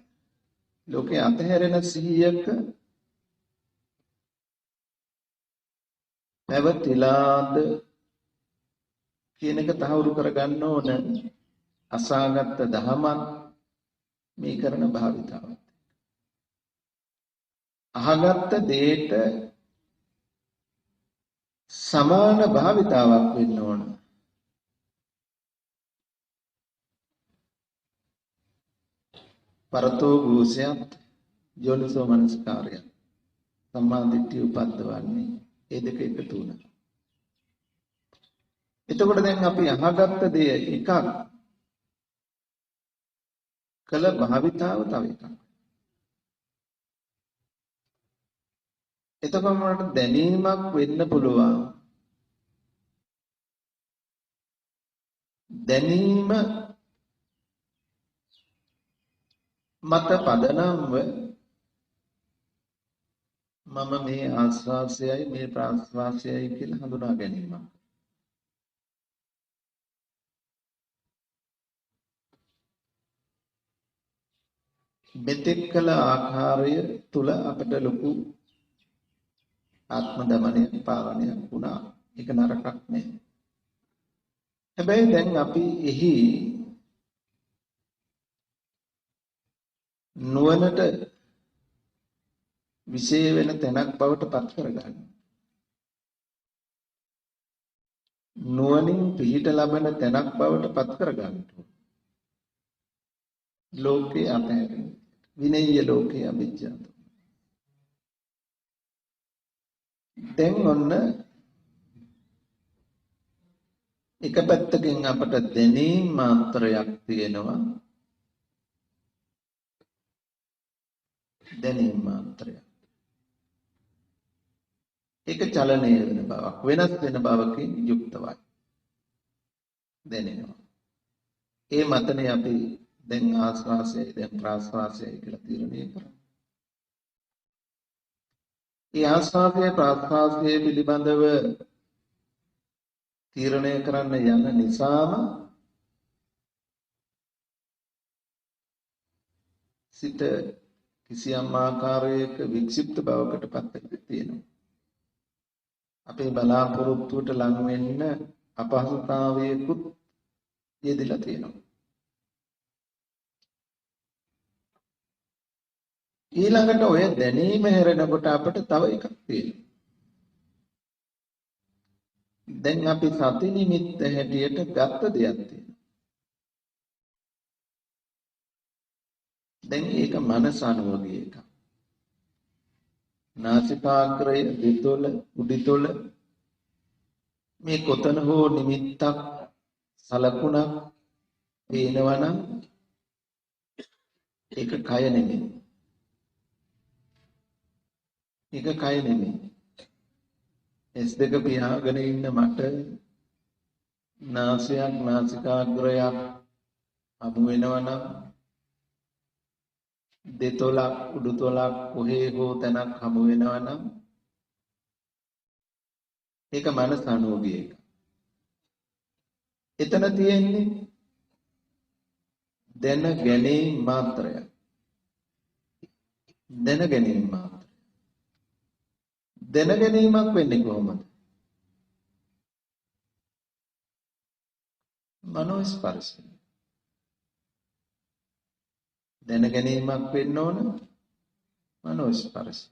ලෝකයේ අතහැරෙන සිහියක පැවතිලාද කියන එක තහවුරු කරගන්න ඕන. අසාගත දහමක් මේ කරන භාවිතාවත්. අහගත්ත දෙයට සමාන භාවිතාවක් වෙන්න ඕන. පරතෝ භූසයත් යෝනිසෝ මනස්කාරය සම්මා දිට්ඨිය උපද්දවන්නේ ඒ දෙක එකතු වුණා. එතකොට දැන් අපි අහගත්ත දේ එකක් කළ භාවිතාව තව එකක්. එතකොට මට දැනීමක් වෙන්න පුළුවන්. දැනීම මත පදනම්ව මම මේ ආස්වාසයයි මේ ප්‍රාස්වාසයයි කියලා හඳුනා ගැනීමක්. මෙතෙක් කළ ආකාරය තුල අපට ලොකු ආත්ම දමනය පාලනයක් වුණා. ඒක නරකක් නෑ. හැබැයි දැන් අපි එහි නුවණට විශේෂ වෙන තැනක් බවට පත් කරගන්න. නුවණින් පිහිට ලබන තැනක් බවට පත් කරගන්න. ලෝකේ අතහැරෙන විනය්‍ය ලෝකේ අවිජ්ජාත. දැන් ඔන්න එක පැත්තකින් අපට දැනීම් මාත්‍රයක් තියෙනවා. දැනීම් මාත්‍රයක්. ඒක චලනය වෙන බවක්, වෙනස් වෙන බවකින් යුක්තවයි. දැනෙනවා. ඒ මතනේ අපි දැන් ආස්වාසයයි දැන් ප්‍රාස්වාසයයි කියලා තීරණය කරා. ඒ ආස්වාසය ප්‍රාස්වාසය පිළිබඳව තීරණය කරන්න යන නිසාම සිත කිසියම් ආකාරයක වික්ෂිප්ත බවකට පත් වෙලා තියෙනවා. අපේ බලාපොරොත්තුවට ලං වෙන්න අපහසුතාවයකුත් යෙදিলা තියෙනවා. ඊළඟට ඔය දැනීම හැරෙනකොට අපිට තව එකක් තියෙනවා. දැන් අපි සති නිමිත්ත හැටියට ගත්ත දෙයක් තියෙනවා. දැන් ඒක මනස අනුවගේ එකක්. නාසිකාග්‍රය, දෙතොල, උඩිතොල මේ කොතන හෝ නිමිත්තක් සලකුණක් පේනවනම් ඒක කය නෙමෙයි. ඒක කය නෙමෙයි. S2 පියාගෙන ඉන්න මට නාසයක් නාසිකාග්‍රයක් හමු වෙනවනම් දෙතොලක් උඩුතොලක් කොහේ හෝ තැනක් හමු වෙනවනම් ඒක මනස අනුෝගිය එක. එතන තියෙන්නේ දැන ගැනීම මාත්‍රය. දැන ගැනීම මාත්‍රය. දැන ගැනීමක් වෙන්නේ කොහොමද? මනෝ ස්පර්ශය. දැන ගැනීමක් වෙන්න ඕන මනෝ ස්පර්ශය.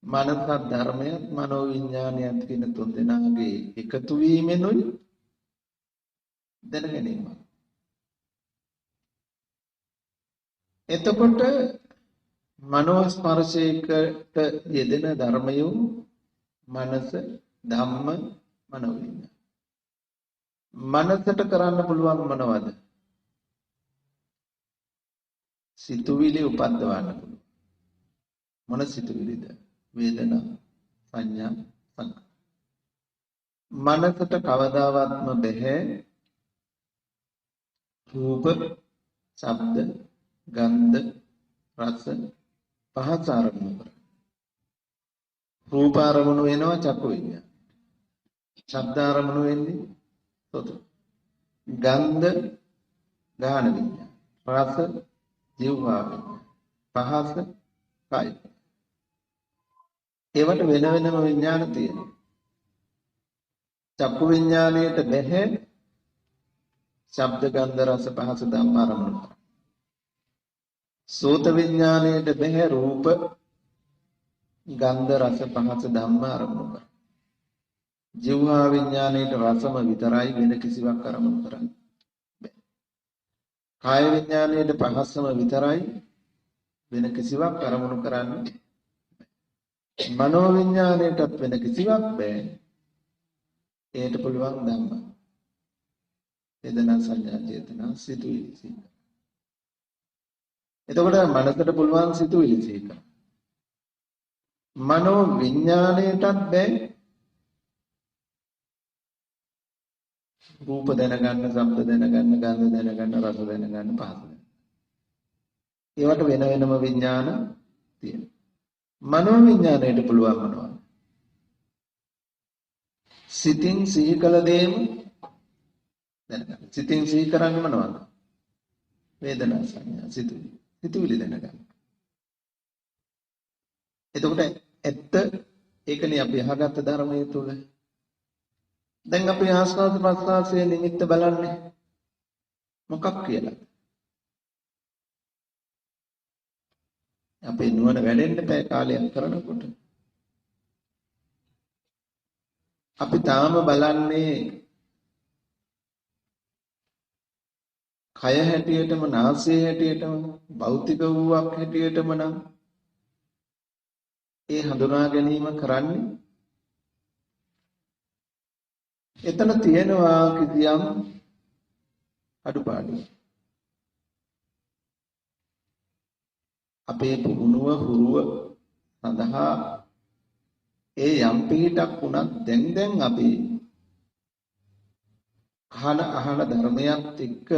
මනස ධර්මයත් මනෝ විඥානයත් කියන තුන් දෙනාගේ එකතු වීමෙනුයි දැන ගැනීමක්. එතකොට මනෝ ස්පර්ශයකට යෙදෙන ධර්මයෝ මනස ධම්ම මනෝවිඤ්ඤාණ. මනසට කරන්න පුළුවන් මොනවද? සිතුවිලි උපද්දවන්න පුළුවන්. මොන සිතුවිලිද? වේදනා, සංඥා, සංඛාර. මනසට කවදාවත්ම බැහැ රූප, ශබ්ද, ගන්ධ, රස, පහස ආරම්භ කරගන්න. රූප ආරමුණු වෙනවා චක්කු විඤ්ඤාණ. ශබ්ද ආරමුණු වෙන්නේ සෝත. ගන්ධ ගාහන විඤ්ඤාණ. රස ජීවහා විඤ්ඤාණ. පහස කාය. ඒවට වෙන වෙනම විඤ්ඤාණ තියෙනවා. චක්කු විඤ්ඤාණයට බැහැ ශබ්ද ගන්ධ රස පහස ධම්ම ආරමුණු කරන්න. සෝත විඥාණයට බැහැ රූප ගන්ධ රස පහස ධම්ම ආරම්භ කරන්න. ජීවහා විඥාණයට රසම විතරයි වෙන කිසිවක් ආරම්භ කරන්න බැහැ. කාය විඥාණයට පහසම විතරයි වෙන කිසිවක් ආරම්භ කරන්න බැහැ. මනෝ විඥාණයටත් වෙන කිසිවක් බැහැ. ඒට පුළුවන් ධම්ම. වේදනා සංඥා චේතනා සිතුවිලි සිත. එතකොට මනසට පුළුවන් සිතුවිලි සිත. මනෝ විඥාණයටත් බෑ රූප දැනගන්න, ශබ්ද දැනගන්න, ගන්ධ දැනගන්න, රස දැනගන්න, පහස දැනගන්න. ඒවට වෙන වෙනම විඥාන තියෙනවා. මනෝ විඥාණයට පුළුවන් මොනවද? සිතින් සිහි කළ දේම දැනගන්න. සිතින් සිහි කරන්නේ මොනවද? වේදනා සංඥා සිතුවිලි. සිතුවිලි දැනගන්න. එතකොට ඇත්ත ඒකනේ අපි අහගත්ත ධර්මයේ තුල. දැන් අපි ආස්වාද ප්‍රසආසයේ නිමිත්ත බලන්නේ මොකක් කියලා? අපේ නුවණ වැඩෙන්න බෑ කාලයක් කරනකොට. අපි තාම බලන්නේ කය හැටියටම, නාසය හැටියටම, භෞතික වූවක් හැටියටම නම් ඒ හඳුනා ගැනීම කරන්නේ එතන තියෙනවා කිසියම් අඩුපාඩු. අපේ පුහුණුව හුරුව සඳහා ඒ යම් පිටක් වුණත් දැන් අපි අහන ධර්මයක් එක්ක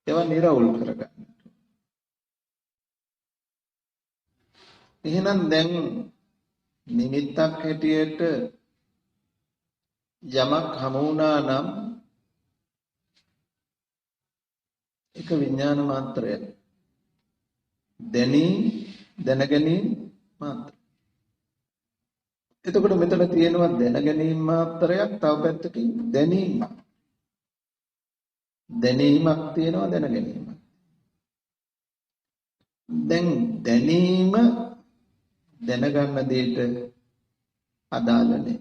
ඒවා නිරවුල් කරගන්න. එහෙනම් දැන් නිමිත්තක් හැටියට යමක් හමු වුණා නම් එක විඥාන මාත්‍රයක්. දැනගැනීම මාත්‍ර. එතකොට මෙතන තියෙනවා දැනගැනීම මාත්‍රයක්, තව පැත්තකින් දැනීමක්. දැනීමක් තියෙනවා, දැනගැනීමක්. දැන් දැනීම දැනගන්න දෙයට අදාළ නැහැ.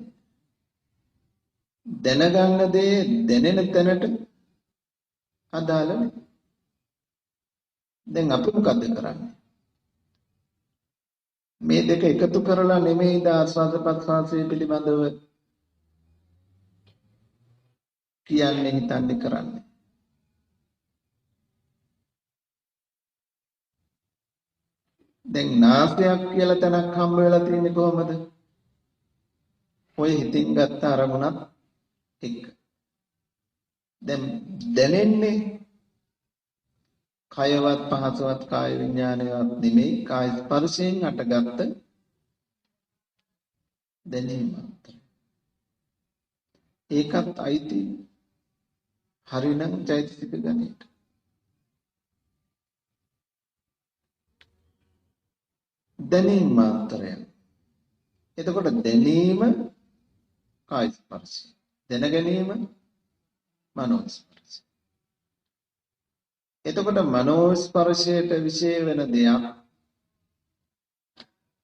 දැනගන්න දේ දැනෙන තැනට අදාළ නැහැ. දැන් අපි මොකද කරන්නේ? මේ දෙක එකතු කරලා නෙමෙයිද ආස්වාද ප්‍රසආසය පිළිබඳව කියන්නේ, හිතන්නේ, කරන්නේ. දැන් නාසයක් කියලා තැනක් හම්බ වෙලා තියෙන්නේ කොහමද? ඔය හිතින් ගත්ත අරමුණත් එක්ක. දැන් දැනෙන්නේ කයවත් පහසවත් කාය විඥානයවත් නෙමෙයි, කාය ස්පර්ශයෙන් හටගත්ත දැනීම. ඒකත් අයිති හරිනම් චෛතසික ගණයට. දැනීම මාත්‍රය. එතකොට දැනීම කාය ස්පර්ශය. දැන ගැනීම මනෝ ස්පර්ශය. එතකොට මනෝ ස්පර්ශයට විශේෂ වෙන දෙයක්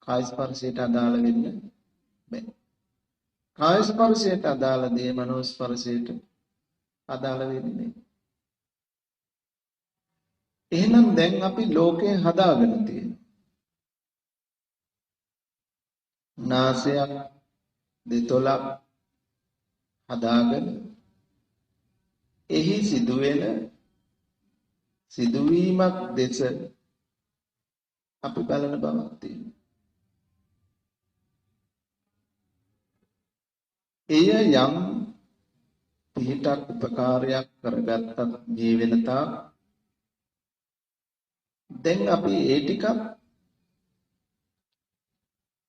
කාය ස්පර්ශයට අදාළ වෙන්නේ බෑ. කාය ස්පර්ශයට අදාළ දේ මනෝ ස්පර්ශයට අදාළ වෙන්නේ නෑ. එහෙනම් දැන් අපි ලෝකය හදාගෙන තියෙනවා. නාසයක් දෙතොලක් හදාගෙන එහි සිදුවෙන සිදුවීමක් දෙස අපි බලන බවක් තියෙනවා. එය යම් පිහිටක් උපකාරයක් කරගත්තත් මේ වෙනතා දැන් අපි ඒ ටික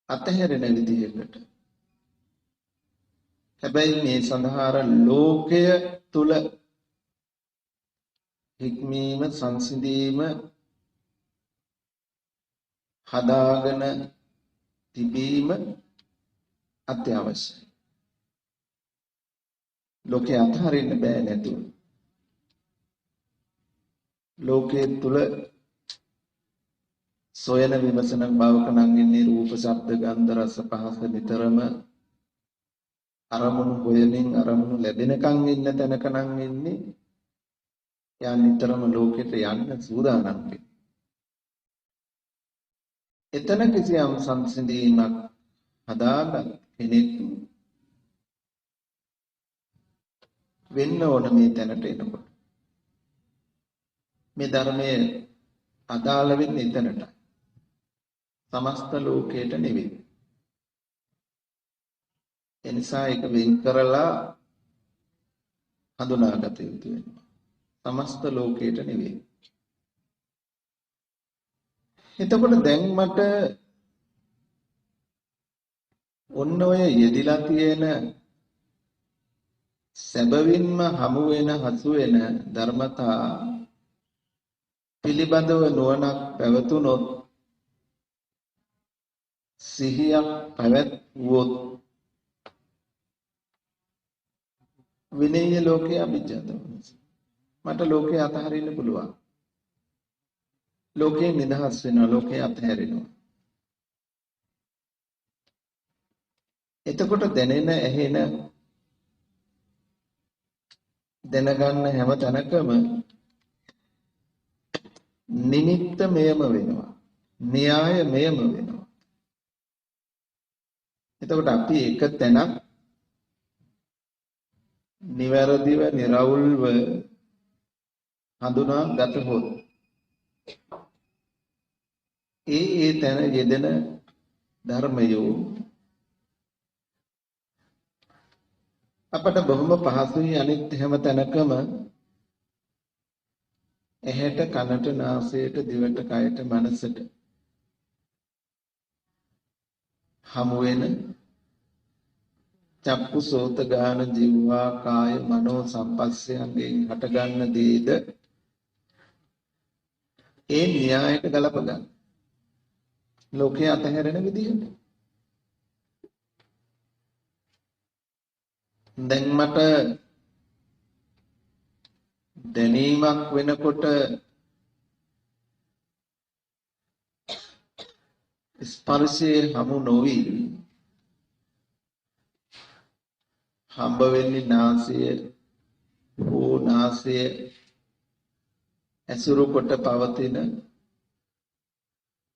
අතහැරෙන විදිහකට. හැබැයි මේ සඳහාර ලෝකය තුල හික්මීම සංසිඳීම හදාගෙන තිබීම අත්‍යවශ්‍යයි. ලෝකේ අතහරින්න බෑ නේතුව. ලෝකයේ තුල සොයන විමසන භවක නම් ඉන්නේ රූප ශබ්ද ගන්ධ රස පහස නිතරම අරමුණු හොයමින් අරමුණු ලැබෙනකන් ඉන්න තැනක නම් ඉන්නේ. යා නිතරම ලෝකෙට යන්න සූදානම් වෙන්නේ. එතන කිසියම් සංසිඳීමක් හදාගන්න කෙනෙක් වෙන්න ඕන මේ තැනට එනකොට. මේ ධර්මයේ අදාළ වෙන්නේ එතනට. සමස්ත ලෝකයට නෙවෙයි. එනිසා ඒක වෙන් කරලා හඳුනාගත යුතු වෙනවා. සමස්ත ලෝකයට නෙවෙයි. එතකොට දැන් මට ඔන්න ඔය යෙදිලා තියෙන සැබවින්ම හමු වෙන හසු වෙන ධර්මතා පිළිබඳව නුවණක් පැවතුනොත් සිහියක් පැවැත්වුවොත් විනය ලෝකයේ අභිජ්ජත මට ලෝකේ අතහරින්න පුළුවන්. ලෝකේ නිදහස් වෙනවා, ලෝකේ අතහැරෙනවා. එතකොට දැනෙන ඇහෙන දැනගන්න හැම තැනකම නිමිත්ත මෙයම වෙනවා. න්‍යාය මෙයම වෙනවා. එතකොට අපි එක තැනක් නිවැරදිව निराවුල්ව හඳුනා ගතහොත් ඒ තැන යෙදෙන ධර්මයෝ අපට බොහොම පහසුයි අනිත් හැම තැනකම ඇහැට කනට නාසයට දිවට කයට මනසට හමු වෙන චක්කු සෝත ගාන ජීවා කාය මනෝ සම්පස්සයන්ගෙන් හටගන්න දේද ඒ න්‍යායට ගලප ගන්න. ලෝකයේ අතහැරෙන විදිහට. දැන් මට දැනීමක් වෙනකොට ස්පර්ශයේ හමු නොවි හම්බ වෙන්නේ නාසය හෝ නාසය ඇසුරු කොට පවතින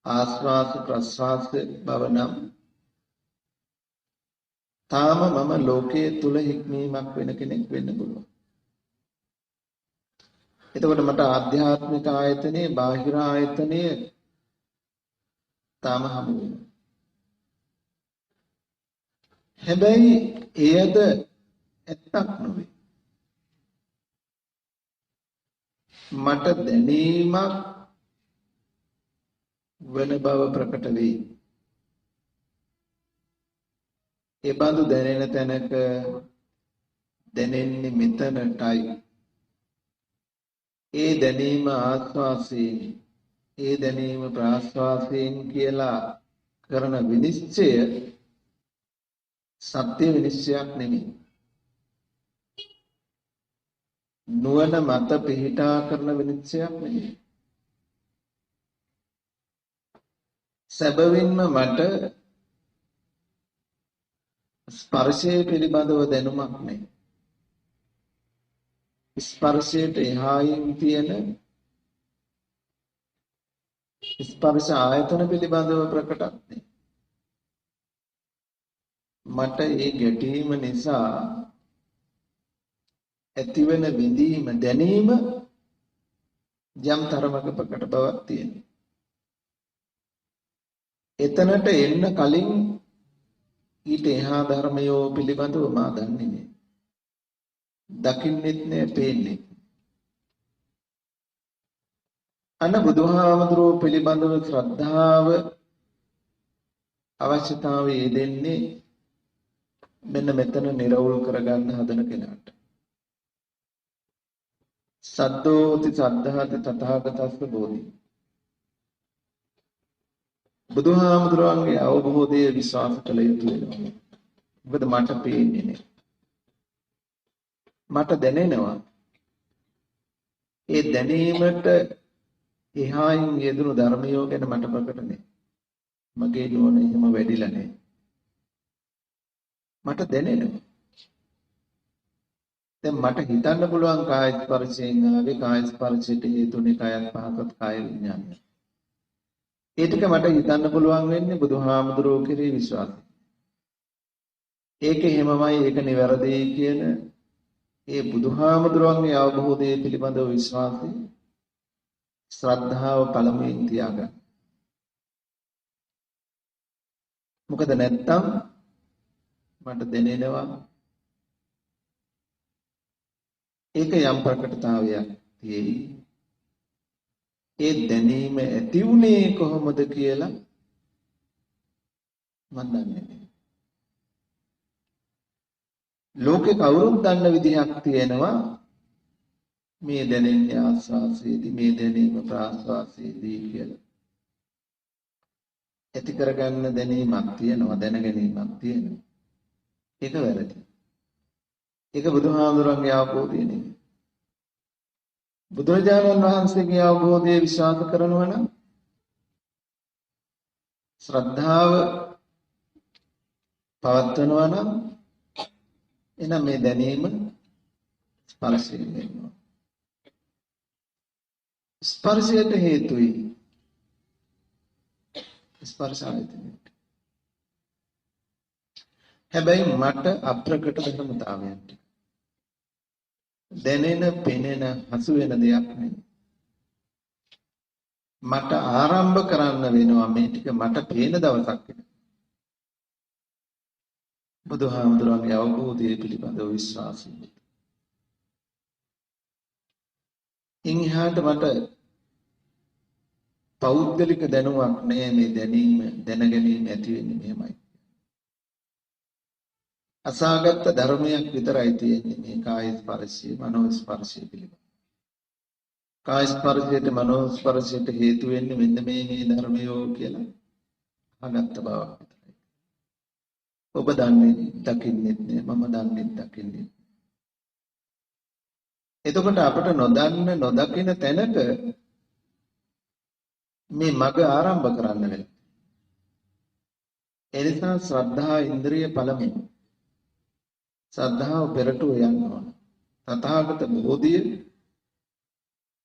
ආස්වාස ප්‍රස්වාස බව නම් තාම මම ලෝකයේ තුල හික්මීමක් වෙන කෙනෙක් වෙන්න පුළුවන්. එතකොට මට ආධ්‍යාත්මික ආයතනයේ බාහිර ආයතනයේ තාම හමු වෙනවා. හැබැයි එයද ඇත්තක් නෙවෙයි. මට දැනීමක් වෙන බව ප්‍රකට වෙයි. ඒ බඳු දැනෙන තැනක දැනෙන්නේ මෙතනටයි. ඒ දැනීම ආස්වාසයෙන් ඒ දැනීම ප්‍රාස්වාසයෙන් කියලා කරන විනිශ්චය සත්‍ය විනිශ්චයක් නෙමෙයි. නුවණ මත පිහිටා කරන විනිශ්චයක් නෙමෙයි. සැබවින්ම මට ස්පර්ශය පිළිබඳව දැනුමක් නැහැ. ස්පර්ශයට එහායින් තියෙන ස්පර්ශ ආයතන පිළිබඳව ප්‍රකටන්නේ. මට ඒ ගැටීම නිසා ඇතිවන විඳීම දැනීම යම් තරමක ප්‍රකට බවක් තියෙනවා. එතනට එන්න කලින් ඊට එහා ධර්මයෝ පිළිබඳව මා දන්නේ නෑ. දකින්නෙත් නෑ, පේන්නේ. අන්න බුදුහාමුදුරුවෝ පිළිබඳව ශ්‍රද්ධාව අවශ්‍යතාවය දෙන්නේ මෙන්න මෙතන නිරවුල් කරගන්න හදන කෙනාට. සද්දෝති සද්ධාති තථාගතස්ස බෝධි. බුදුහාමුදුරුවන්ගේ අවබෝධය විශ්වාස කළ යුතු වෙනවා. මොකද මට පේන්නේ නෑ. මට දැනෙනවා. ඒ දැනීමට එහායින් යෙදුණු ධර්මයෝ ගැන මට ප්‍රකට නෑ. මගේ නුවණ එහෙම වැඩිලා නෑ. මට දැනෙනවා. දැන් මට හිතන්න පුළුවන් කාය ස්පර්ශයෙන් ආවේ කාය ස්පර්ශයට හේතුනේ කායත් පහසත් කාය විඥානය. ඒ ටික මට හිතන්න පුළුවන් වෙන්නේ බුදුහාමුදුරුවෝ කෙරෙහි විශ්වාසය. ඒක එහෙමමයි, ඒක නිවැරදි කියන ඒ බුදුහාමුදුරුවන්ගේ අවබෝධය පිළිබඳව විශ්වාසය, ශ්‍රද්ධාව පළමුවෙන් තියාගන්න. මොකද නැත්තම් මට දැනෙනවා ඒක යම් ප්‍රකටතාවයක් තියෙයි. ඒ දැනීම ඇති වුණේ කොහොමද කියලා මම දන්නේ නැහැ. ලෝකේ කවුරුත් දන්න විදිහක් තියෙනවා. මේ දැනෙන්නේ ආස්වාසයේදී, මේ දැනීම ප්‍රාස්වාසයේදී කියලා. ඇති කරගන්න දැනීමක් තියෙනවා, දැනගැනීමක් තියෙනවා. ඒක වැරදි. ඒක බුදුහාමුදුරන්ගේ අවබෝධය නෙමෙයි. බුදුරජාණන් වහන්සේගේ අවබෝධය විශ්වාස කරනවා නම් ශ්‍රද්ධාව පවත්වනවා නම් එනම් මේ දැනීම ස්පර්ශයෙන් වෙනවා. ස්පර්ශයට හේතුයි ස්පර්ශ ආයතනයට. හැබැයි මට අප්‍රකට ධර්මතාවයක් දැනෙන, පෙනෙන, හසු වෙන දෙයක් නෙවෙයි. මට ආරම්භ කරන්න වෙනවා මේ ටික මට පේන දවසක් එන. බුදුහාමුදුරන්ගේ අවබෝධය පිළිබඳව විශ්වාසය. ඉන්හාට මට පෞද්ගලික දැනුමක් නෑ. මේ දැනීම, දැනගැනීම ඇති වෙන්නේ මෙහෙමයි. අසාගත ධර්මයක් විතරයි තියෙන්නේ මේ කාය ස්පර්ශය, මනෝ ස්පර්ශය පිළිබඳ. කාය ස්පර්ශයට, මනෝ ස්පර්ශයට හේතු වෙන්නේ මෙන්න මේ ධර්මයෝ කියලා අහගත්ත බවක් විතරයි. ඔබ දන්නේ දකින්නෙත් නෑ, මම දන්නේ දකින්නෙත්. එතකොට අපට නොදන්න, නොදකින තැනක මේ මඟ ආරම්භ කරන්න වෙනවා. ඒ නිසා ශ්‍රද්ධා ඉන්ද්‍රිය පළමුව. ශ්‍රද්ධාව පෙරටුව යන්න ඕන. තථාගත බෝධිය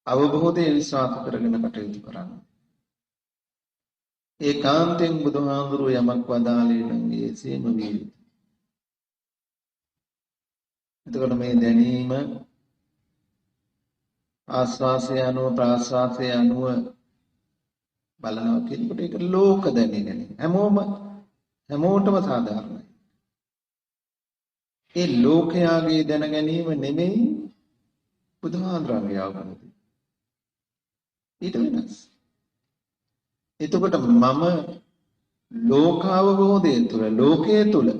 අවබෝධය විශ්වාස කරගෙන කටයුතු කරන්න. ඒකාන්තයෙන් බුදුහාමුදුරුවෝ යමක් වදාළේ නම් ඒ සේම විය යුතුයි. එතකොට මේ දැනීම ආස්වාසය අනුව ප්‍රාස්වාසය අනුව බලනවා කියනකොට ඒක ලෝක දැනීම. හැමෝටම සාධාරණයි. ඒ ලෝකයාගේ දැන ගැනීම නෙමෙයි බුදුහාමුදුරන්ගේ අවබෝධය. ඊට වෙනස්. එතකොට මම ලෝකාවබෝධය තුළ, ලෝකයේ තුළ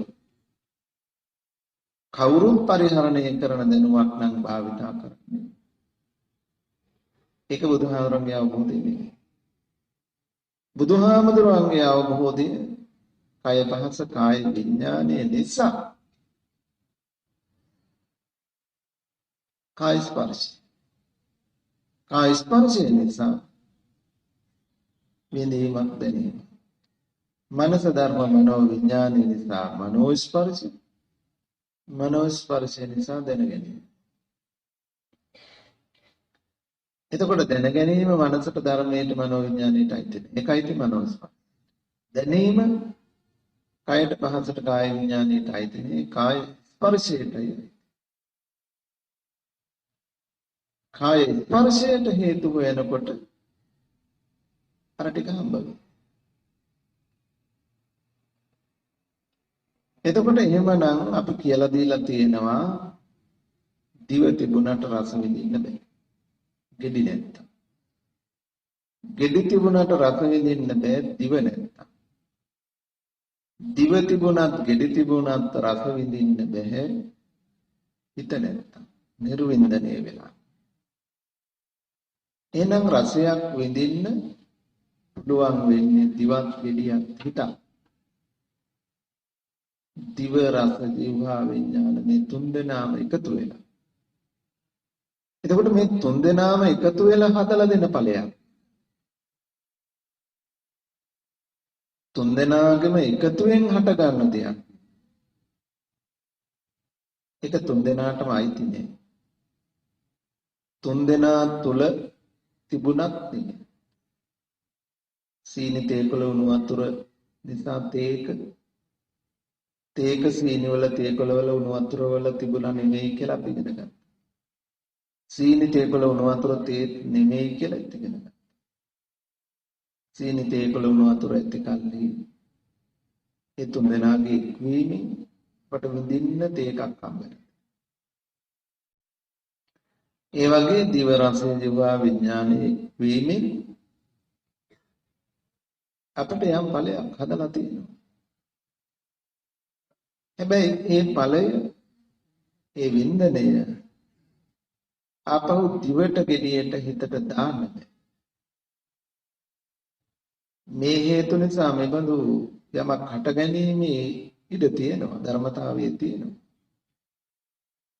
කවුරුත් පරිහරණය කරන දැනුමක් නම් භාවිතා කරන්නේ. ඒක බුදුහාමුදුරන්ගේ අවබෝධය නෙමෙයි. බුදුහාමුදුරන්ගේ අවබෝධය කය පහස කාය විඥානයේ නිසා කාය ස්පර්ශය. කාය ස්පර්ශය නිසා විඳීමක් දැනීම. මනස ධර්ම මනෝ විඥානයේ නිසා මනෝ ස්පර්ශය. මනෝ ස්පර්ශය නිසා දැන ගැනීම. එතකොට දැන ගැනීම මනසට ධර්මයට මනෝවිඥාණයට අයිති. ඒකයි මනෝස්පර්ශ. දැනීම කායට පහසට කාය විඥාණයට අයිති නේ. කාය ස්පර්ශයටයි. කාය ස්පර්ශයට හේතු වෙනකොට අර ටික හම්බ වෙනවා. එතකොට එහෙමනම් අපි කියලා දීලා තියෙනවා දිව තිබුණට රස විඳින්න බෑ. ගෙඩි නැත්තම්. ගෙඩි තිබුණට රස විඳින්න බෑ දිව නැත්තම්. දිව තිබුණත් ගෙඩි තිබුණත් රස විඳින්න බෑ හිත නැත්තම්. නිර්වින්දනය වෙලා. එහෙනම් රසයක් විඳින්න පුළුවන් වෙන්නේ දිවත් ගෙඩියක් හිතක්. දිව රස ජීවහා විඥාන මේ තුන් දෙනාම එකතු වෙලා. එතකොට මේ තුන් දෙනාම එකතු වෙලා හදලා දෙන ඵලයක්. තුන් දෙනාගම එකතුවෙන් හට ගන්න දෙයක්. ඒක තුන් දෙනාටම අයිති නේ. තුන් දෙනා තුල තිබුණත් නේ. සීනි තේකොළ උණු වතුර නිසා තේක සීනි වල තේකොළ වල උණු වතුර වල තිබුණා නෙමෙයි කියලා අපි ඉගෙන ගන්නවා. සීනි තේකොළ උණු වතුර තේ නෙමෙයි කියලා ඉගෙන ගන්නවා. සීනි තේකොළ උණු වතුර ඇති කල්ලි ඒ තුන් දෙනාගේ එක්වීමෙන් අපට විඳින්න තේකක් හම්බ වෙනවා. ඒ වගේ දිව රස ජීවා විඥානයේ එක්වීමෙන් අපට යම් ඵලයක් හදලා තියෙනවා. හැබැයි මේ ඵලය ඒ වින්දනය අපහු දිවට ගෙඩියට හිතට දාන්න බෑ. මේ හේතු නිසා මෙබඳු යමක් හට ගැනීමේ ඉඩ තියෙනවා ධර්මතාවයේ තියෙනවා.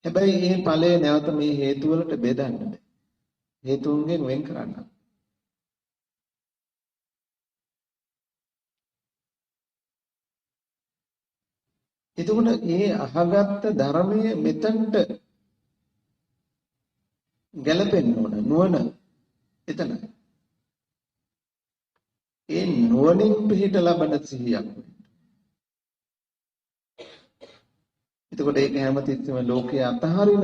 හැබැයි මේ ඵලය නැවත මේ හේතු වලට බෙදන්න බෑ. හේතුන්ගෙන් වෙන් කරන්න. එතකොට මේ අහගත්ත ධර්මයේ මෙතනට ගැලපෙන්න ඕන නුවණ එතන. ඒ නුවණින් පිහිට ලබන සිහියක්. එතකොට ඒක හැමතිස්සෙම ලෝකයේ අතහරින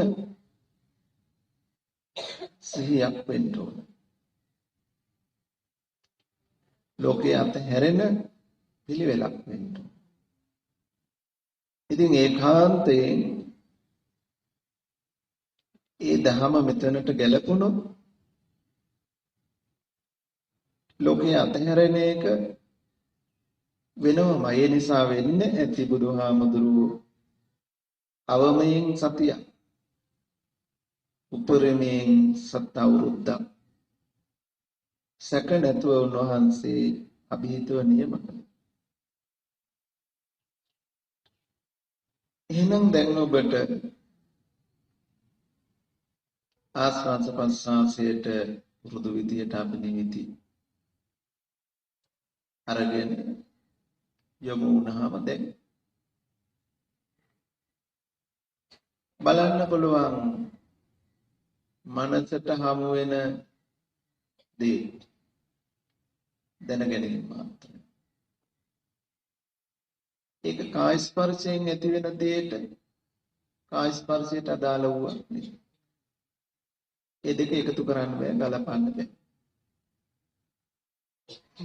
සිහියක් වෙන්න ඕන. ලෝකයේ අතහැරෙන පිළිවෙලක් වෙන්න ඕන. ඉතින් ඒකාන්තයෙන් ඒ දහම මෙතනට ගැලපුණොත් ලෝකයේ අතහැරෙන එක වෙනවම. ඒ නිසා වෙන්නේ ඇති බුදුහාමුදුරුවෝ අවමයෙන් සතිය උපරිමයෙන් සත් අවුරුද්දක් සැක නැතුව උන්වහන්සේ අභීතව නියම කළා. එහෙනම් දැන් ඔබට ආස්වාද ප්‍රසආසයට පුරුදු විදියට අපි නිමිති අරගෙන යමු වුණාම දැන් බලන්න පුළුවන් මනසට හමු වෙන දේ දැනගැනීම මාත්‍රයි. ඒක කාය ස්පර්ශයෙන් ඇති වෙන දෙයට කාය ස්පර්ශයට අදාළ වූවක් නෙවෙයි. ඒ දෙක එකතු කරන්න බෑ, ගලපන්න බෑ.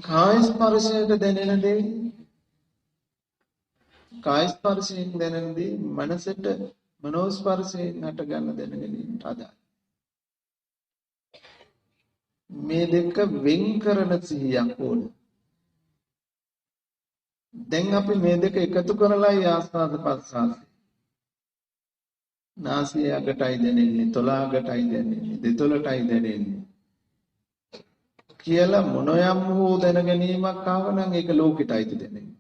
කාය ස්පර්ශයට දැනෙන දේ කාය ස්පර්ශයෙන් දැනෙන දේ මනසට මනෝ ස්පර්ශයෙන් හට ගන්න දැනගැනීමට අදාළ. මේ දෙක වෙන් කරන සිහියක් ඕන. දැන් අපි මේ දෙක එකතු කරලා ආස්වාද ප්‍රසආසය. නාසය අගටයි දැනෙන්නේ, තොල අගටයි දැනෙන්නේ, දෙතොලටයි දැනෙන්නේ කියලා මොනයම් හෝ දැනගැනීමක් ආවනම් ඒක ලෝකෙටයි දැනෙන්නේ.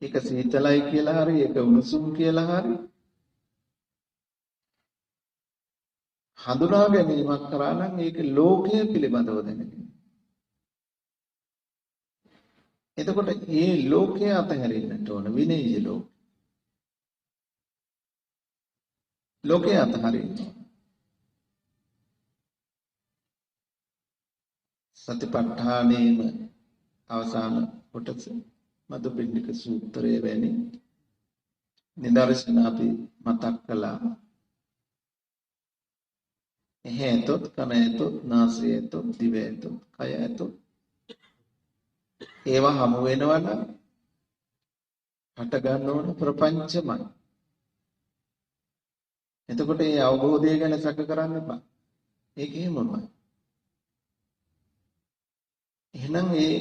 ඒක සීතලයි කියලා හරි, ඒක උණුසුම් කියලා හරි හඳුනා ගැනීමක් කරා නම් ඒක ලෝකය පිළිබඳව දැනෙන්නේ. එතකොට මේ ලෝකය අතහැරෙන්නට ඕන විනය්‍ය ලෝක. ලෝකය අතහරින්න. සතිපට්ඨානයේම අවසාන කොටස මදුපිණ්ඩික සූත්‍රයේ වැනි නිදර්ශන අපි මතක් කළා. එහි ඇතොත්, කන ඇතොත්, නාසය ඇතොත්, දිව ඇතොත්, කය ඇතොත් ඒවා හමු වෙනවා නම් හට ගන්න ඕන ප්‍රපංචමයි. එතකොට මේ අවබෝධය ගැන සැක කරන්න එපා. ඒක එහෙමමයි. එහෙනම් මේ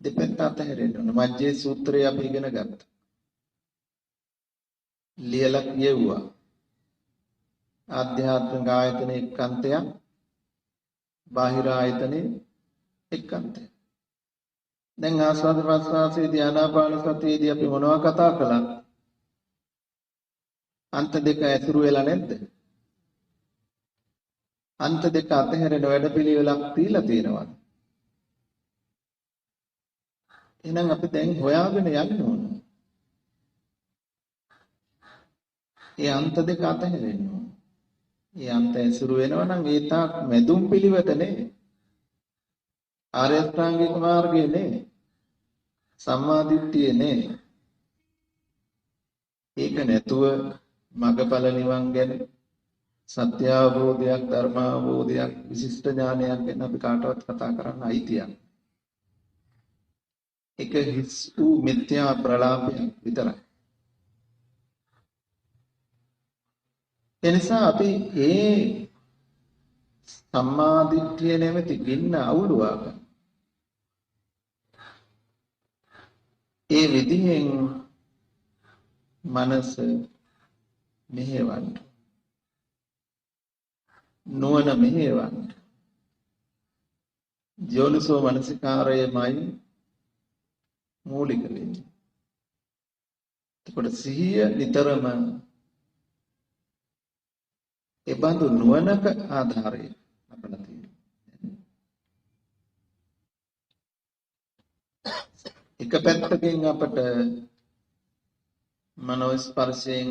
දෙපැත්ත අතහැරෙන්න ඕන. මජ්ජේ සූත්‍රය අපි ඉගෙන ගත්තා. ලියලා කියුවා. ආධ්‍යාත්මික ආයතන එක්කන්තයක්, බාහිර ආයතන එක්කන්තයක්. දැන් ආස්වාද ප්‍රස්වාසයේදී ආනාපාන සතියේදී අපි මොනවා කතා කළා? අන්ත දෙක ඇසුරු වෙලා නැද්ද? අන්ත දෙක අතහැරෙන වැඩපිළිවෙලක් තියලා තියෙනවා. එහෙනම් අපි දැන් හොයාගෙන යන්න ඕන. ඒ අන්ත දෙක අතහැරෙන්න ඕන. ඒ අන්ත ඇසුරු වෙනවා නම් ඒ තාක් මෙදුම් පිළිවෙත නේ. ආර්ය අෂ්ටාංගික මාර්ගයේ නේ. සම්මා දිට්ඨිය නේ. ඒක නැතුව මගඵල නිවන් ගැන සත්‍ය අවබෝධයක්, ධර්ම අවබෝධයක්, විශිෂ්ට ඥානයක් ගැන අපි කාටවත් කතා කරන්න අයිතියක්. ඒක හිස් වූ මිත්‍යා ප්‍රලාපයක් විතරයි. එනිසා අපි මේ සම්මා දිට්ඨිය නැමැති ගින්න අවුලුවා ගන්න. ඒ විදිහෙන් මනස මෙහෙවන්න. නුවණ මෙහෙවන්න. යෝනිසෝ මනසිකාරයමයි මූලික වෙන්නේ. එතකොට සිහිය නිතරම ඒ බඳු නුවණක ආධාරය අපිට තියෙනවා. එක පැත්තකින් අපට මනෝ ස්පර්ශයෙන්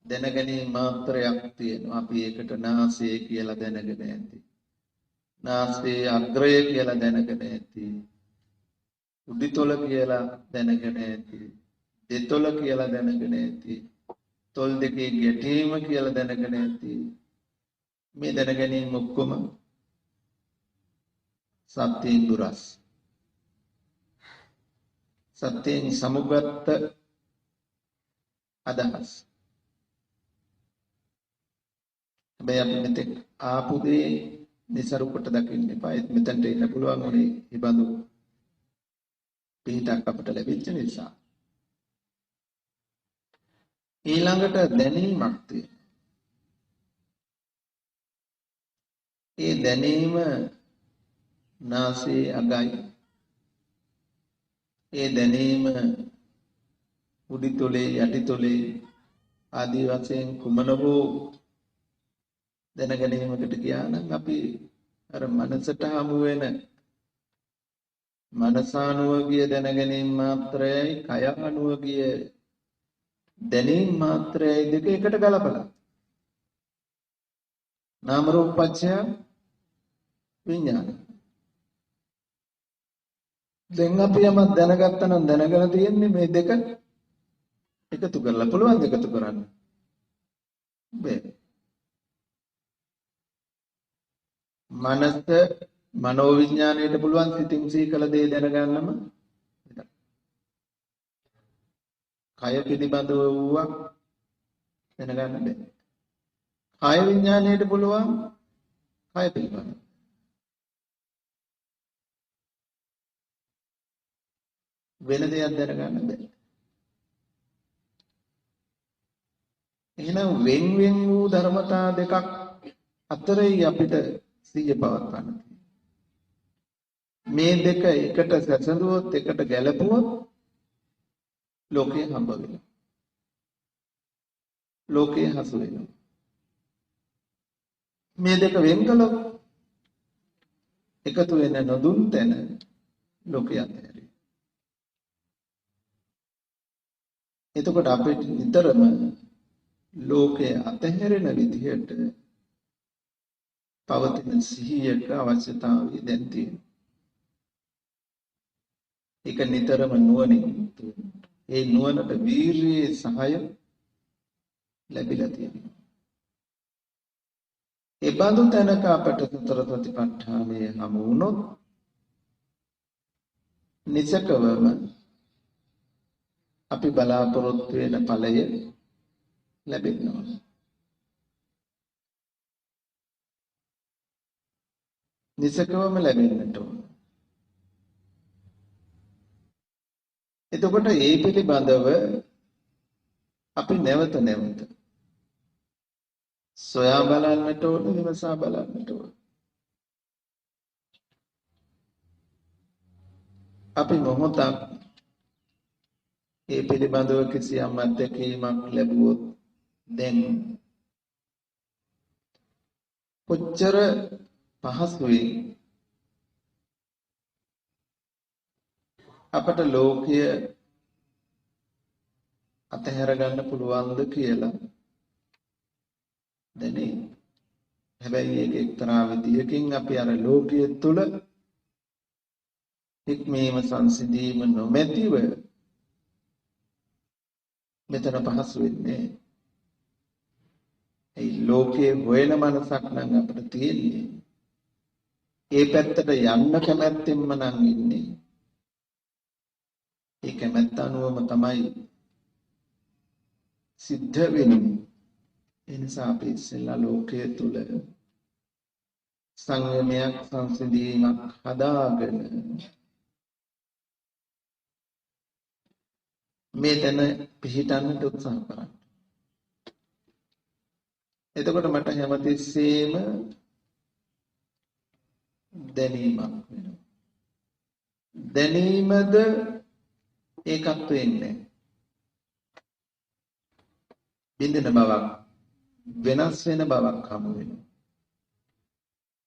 දැනගැනීම මාත්‍රයක් තියෙනවා. අපි ඒකට නාසය කියලා දැනගෙන ඇති. නාසයේ අග්‍රය කියලා දැනගෙන ඇති. උඩිතොල කියලා දැනගෙන ඇති. දෙතොල කියලා දැනගෙන ඇති. තොල් දෙකේ ගැටීම කියලා දැනගෙන ඇති. මේ දැනගැනීම ඔක්කොම සත්‍යයෙන් දුරස්. සත්‍යයෙන් සමුගත අදහස්. හැබැයි අපි මෙතෙක් ආපු දේ નિසරුකට දකින්න එපා. මෙතනට එන්න පුළුවන් උනේ මේ බඳු පිටක් අපට ලැබෙච්ච නිසා. ඊළඟට දැනීමක් තියෙනවා. ඒ දැනීම නාසයේ අගයි. ඒ දැනීම උඩිතොලේ යටිතොලේ ආදී වශයෙන් කුමන හෝ දැනගැනීමකට ගියා නම් අපි අර මනසට හමු වෙන මනසානුව ගිය දැනගැනීම මාත්‍රයයි කය අනුව ගිය දැනීම මාත්‍රයයි දෙක එකට ගලපලා නාම රූප පත්‍ය විඥාන. දැන් අපි යමක් දැනගත්තා නම් දැනගෙන තියෙන්නේ මේ දෙක එකතු කරලා පුළුවන් එකතු කරන්න බෑ. මනස මනෝ විඥාණයට පුළුවන් සිතින් සීකල දේ දැනගන්නම විතරයි. කය පිළිබඳව වූවක් දැනගන්න බෑ. කාය විඥාණයට පුළුවන් කය පිළිබඳව. වෙන දෙයක් දැනගන්න බෑ. එහෙනම් වෙන් වූ ධර්මතා දෙකක් අතරේ අපිට සිහිය පවත්වන්න තියෙනවා. මේ දෙක එකට සැසඳුවොත් එකට ගැලපුවොත් ලෝකේ හම්බ වෙනවා. ලෝකේ හසු වෙනවා. මේ දෙක වෙන් කළොත් එකතු වෙන නොදුන් තැන ලෝකේ අතහැරෙයි. එතකොට අපිට නිතරම ලෝකයේ අතහැරෙන විදිහට පවතින සිහියක අවශ්‍යතාවය දැන් තියෙනවා. ඒක නිතරම නුවණින් ඒ නුවණට වීරියේ සහාය ලැබිලා තියෙනවා. ඒ බඳු තැනක අපට සතර ප්‍රතිපත්තානේ හමු වුණොත් නිසකවම අපි බලාපොරොත්තු වෙන ඵලය ලැබෙනවා. නිසකවම ලැබෙන්නට ඕන. එතකොට ඒ පිළිබඳව අපි නැවත සොයා බලන්නට ඕන, විමසා බලන්නට ඕන. අපි මොහොතක් ඒ පිළිබඳව කිසියම් අත්දැකීමක් ලැබුවොත් දැන් කොච්චර පහසුයි අපට ලෝකය අතහැර ගන්න පුළුවන්ද කියලා දැනේ. හැබැයි ඒක එක්තරා විදියකින් අපි අර ලෝකයේ තුල හික්මීම සංසිඳීම නොමැතිව මෙතන පහසු වෙන්නේ. ඒ ලෝකයේ හොයන මනසක් නම් අපිට තියෙන්නේ. ඒ පැත්තට යන්න කැමැත්තෙන්ම නම් ඉන්නේ. ඒ කැමැත්ත අනුවම තමයි සිද්ධ වෙන්නේ. ඒ නිසා අපි ඉස්සෙල්ලා ලෝකයේ තුල සංයමයක් සංසිඳීමක් හදාගෙන මේ තැන පිහිටන්නට උත්සාහ කරන්න. එතකොට මට හැමතිස්සෙම දැනීමක් වෙනවා. දැනීමද ඒකත් වෙන්නේ. බින්දින බවක් වෙනස් වෙන බවක් හමු වෙනවා.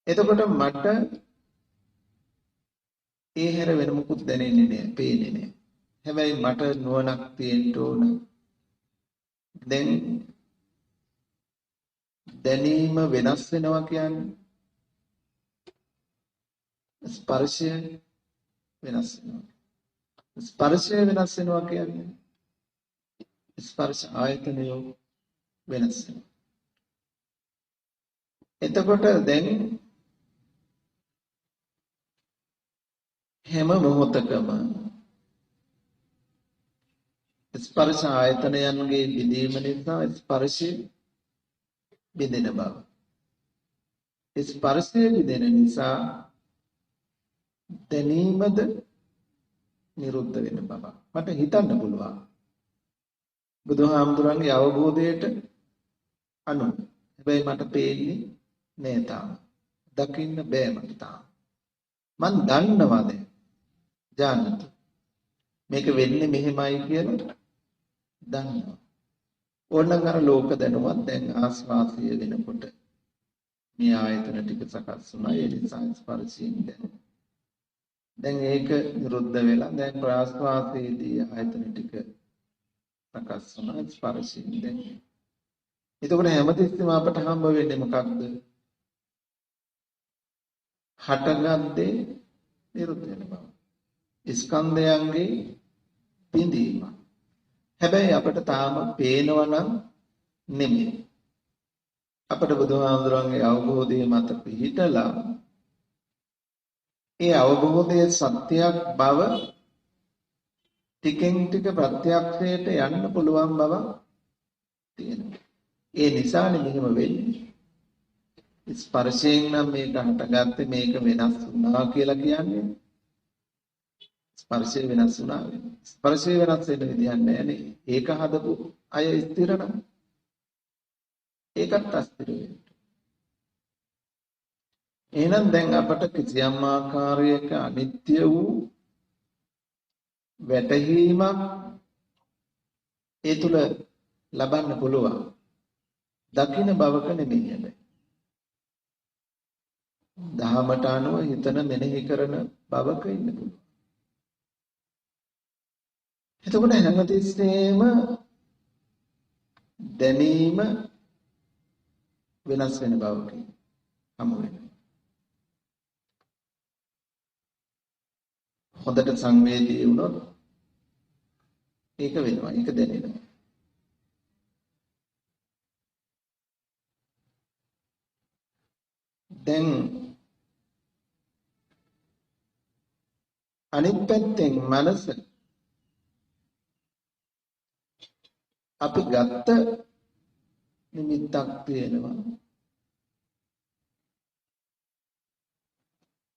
එතකොට මට ඒ හැර වෙන මොකුත් දැනෙන්නේ නැහැ, පේන්නේ නැහැ. හැබැයි මට නුවණක් තියෙන්න ඕන. දැන් දැනීම වෙනස් වෙනවා කියන්නේ ස්පර්ශය වෙනස් වෙනවා. ස්පර්ශය වෙනස් වෙනවා කියන්නේ ස්පර්ශ ආයතනය වෙනස් වෙනවා. එතකොට දැන් හැම මොහොතකම ස්පර්ශ ආයතනයන්ගේ බිඳීම නිසා ස්පර්ශය බිඳෙන බව. ස්පර්ශය බිඳෙන නිසා දැනීමද නිරුද්ධ වෙන බව. මට හිතන්න පුළුවන්. බුදුහාමුදුරන්ගේ අවබෝධයට අනුව. හැබැයි මට පේන්නේ නෑ තාම. දකින්න බෑ මට තාම. මන් දන්නවද? ජානත. මේක වෙන්නේ මෙහෙමයි කියලා දන්නවා. ඕනනම් අර ලෝක දැනුවත් දැන් ආස්වාසිය වෙනකොට මේ ආයතන ටික සකස් වුණා. ඒ නිසා ස්පර්ශයෙන් දැන් ඒක නිරුද්ධ වෙලා දැන් ප්‍රාස්වාසයේදී ආයතන ටික සකස් වුණා ස්පර්ශයෙන් දැන්. එතකොට හැමතිස්සෙම අපට හම්බ වෙන්නේ මොකක්ද? හටගත්තේ නිරුද්ධ වෙන බව. ස්කන්ධයන්ගේ බිඳීම. හැබැයි අපට තාම පේනවා නම් නෙමෙයි. අපට බුදුහාමුදුරන්ගේ අවබෝධය මත පිහිටලා ඒ අවබෝධයේ සත්‍යයක් බව ටිකෙන් ටික ප්‍රත්‍යක්ෂයට යන්න පුළුවන් බව තියෙනවා. ඒ නිසානේ මෙහෙම වෙන්නේ. ස්පර්ශයෙන් නම් මේක හටගත්තේ මේක වෙනස් වුණා කියලා කියන්නේ. ස්පර්ශය වෙනස් වුණා. ස්පර්ශය වෙනස් වෙන විදියක් නැහැ. ඒක හදපු අය ස්ථිර නම් ඒකත් අස්ථිර වෙනවා. එහෙනම් දැන් අපට කිසියම් ආකාරයක අනිත්‍ය වූ වැටහීමක් ඒ තුල ලබන්න පුළුවන්. දකින්න බවක නෙමෙයි හැබැයි. දහමට අනුව හිතන මෙනෙහි කරන බවක ඉන්න පුළුවන්. එතකොට හැමතිස්සෙම දැනීම වෙනස් වෙන බවක හමු වෙනවා. හොඳට සංවේදී වුණොත් ඒක වෙනවා. ඒක දැනෙනවා. දැන් අනිත් පැත්තෙන් මනස අපි ගත්ත නිමිත්තක් තියෙනවා.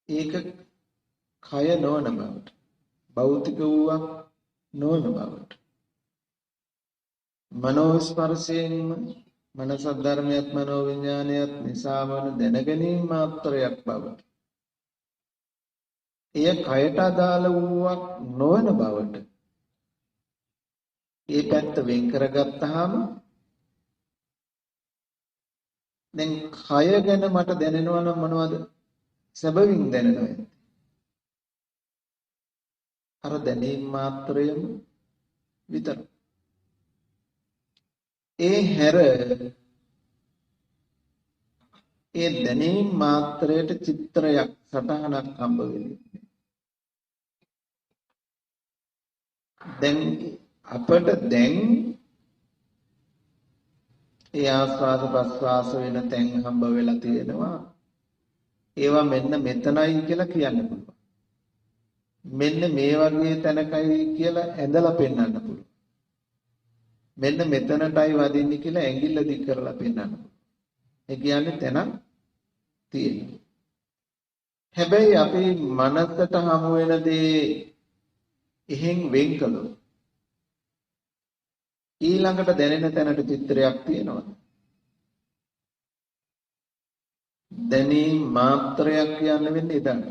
ඒක කය නොවන බවට, භෞතික වූවක් නොවන බවට, මනෝ ස්පර්ශයෙන්ම මනස ධර්මයක් මනෝ විඥානයත් නිසා වන දැනගැනීම මාත්‍රයක් බවට, එය කයට අදාළ වූවක් නොවන බවට, ඒ පැත්ත වෙන් කරගත්තාම දැන් කය ගැන මට දැනෙනවා නම් මොනවද? සැබවින් දැනෙනවා. අර දැනීම මාත්‍රයම විතර. ඒ හැර ඒ දැනීම මාත්‍රයට චිත්‍රයක් සටහනක් හම්බ වෙන්නේ. දැන් අපට දැන් ඒ ආස්වාද ප්‍රස්වාස වෙන තැන් හම්බ වෙලා තියෙනවා. ඒවා මෙන්න මෙතනයි කියලා කියන්න පුළුවන්. මෙන්න මේ වගේ තැනකයි කියලා ඇඳලා පෙන්වන්න පුළුවන්. මෙන්න මෙතනටයි වදින්නේ කියලා ඇඟිල්ල දික් කරලා පෙන්වන්න පුළුවන්. ඒ කියන්නේ තැනක් තියෙනවා. හැබැයි අපේ මනසට හමු වෙන දේ එහෙන් වෙන් කළොත් ඊළඟට දැනෙන තැනට චිත්‍රයක් තියෙනවා. දැනීම මාත්‍රයක් කියන්න වෙන්නේ එතන.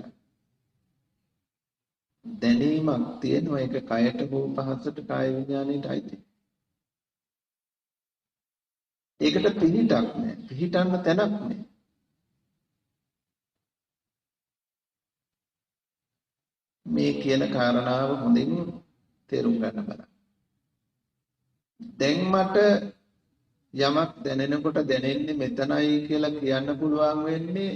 දැනීමක් තියෙනවා. ඒක කයට හෝ පහසට කාය විඥාණයට අයිති. ඒකට පිහිටක් නැහැ. පිහිටන්න තැනක් නැහැ. මේ කියන කාරණාව හොඳින් තේරුම් ගන්න බලන්න. දැන් මට යමක් දැනෙනකොට දැනෙන්නේ මෙතනයි කියලා කියන්න පුළුවන් වෙන්නේ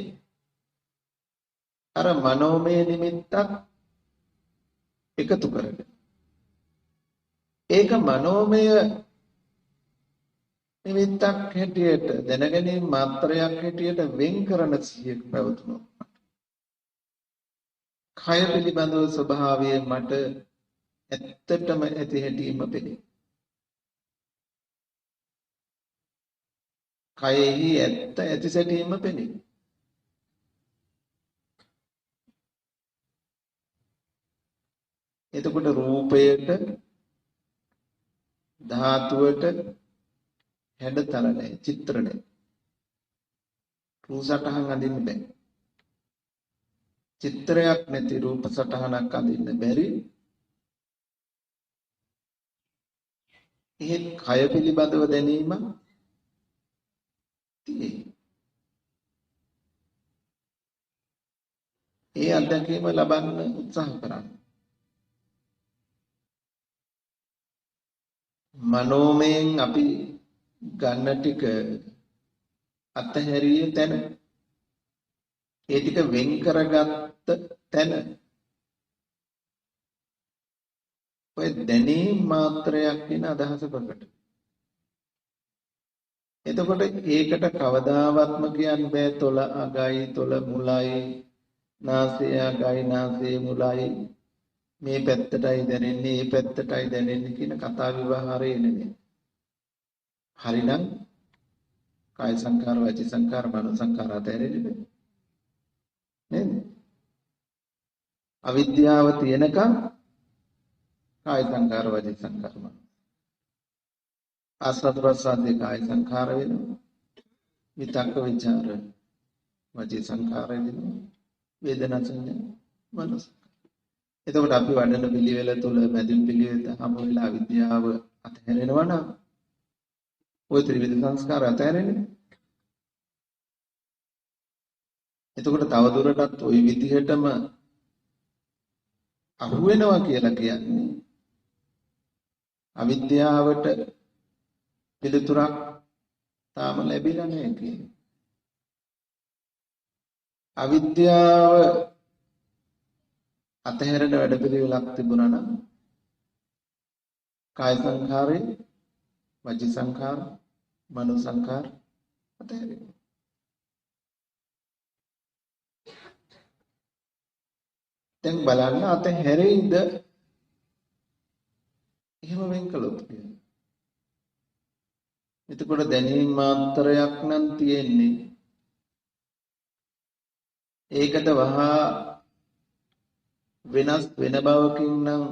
අර මනෝමය නිමිත්තක් එකතු කරගෙන. ඒක මනෝමය නිමිත්තක් හැටියට දැනගැනීම මාත්‍රයක් හැටියට වෙන් කරන සිහියක් පැවතුනොත් කය පිළිබඳව ස්වභාවය මට ඇත්තටම ඇති හැටිම පෙනේ. කයෙහි ඇත්ත ඇති සැටිම පෙනේ. එතකොට රූපයට ධාතුවට හැඩතල නැහැ, චිත්‍ර නැහැ. රූප සටහන් අඳින්න බෑ. චිත්‍රයක් නැති රූප සටහනක් අඳින්න බැරි. එහෙත් කය පිළිබඳව දැනීම තියෙයි. ඒ අත්දැකීම ලබන්න උත්සාහ කරන්න. මනෝමයෙන් අපි ගන්න ටික අතහැරිය තැන, ඒ ටික වෙන් කරගත්ත තැන ඔය දැනීම මාත්‍රයක් කියන අදහස ප්‍රකට. එතකොට ඒකට කවදාවත්ම කියන්න බෑ තොල අගයි තොල මුලයි නාසය අගයි නාසය මුලයි මේ පැත්තටයි දැනෙන්නේ මේ පැත්තටයි දැනෙන්නේ කියන කතා විවහාරය නෙමෙයි. හරිනම් කාය සංකාර වචී සංකාර මනෝ සංකාර අතහැරෙන්නේ බෑ. නේද? අවිද්‍යාව තියෙනකම් කාය සංකාර වචී සංකාර මනෝ ආස්වාද ප්‍රසආදී කාය සංඛාර වෙනවා. විතක්ක විචාර වචී සංඛාර වෙනවා. වේදනා සංඥා මනස. එතකොට අපි වඩන පිළිවෙල තුළ මැදින් පිළිවෙත හමු වෙලා විද්‍යාව අතහැරෙනවා නම් ওই ත්‍රිවිධ සංස්කාර අතහැරෙන්නේ. එතකොට තවදුරටත් ওই විදිහටම අහු වෙනවා කියලා කියන්නේ අවිද්‍යාවට පිළිතුරක් තාම ලැබිලා නැහැ කියන්නේ. අවිද්‍යාව අතහැරෙන වැඩපිළිවෙලක් තිබුණා නම් කාය සංඛාරේ, වචී සංඛාර, මනෝ සංඛාර අතහැරෙනවා. දැන් බලන්න අතහැරෙයිද එහෙම වෙන් කළොත් කියලා. එතකොට දැනීම මාත්‍රයක් නම් තියෙන්නේ. ඒකට වහා වෙනස් වෙන බවකින් නම්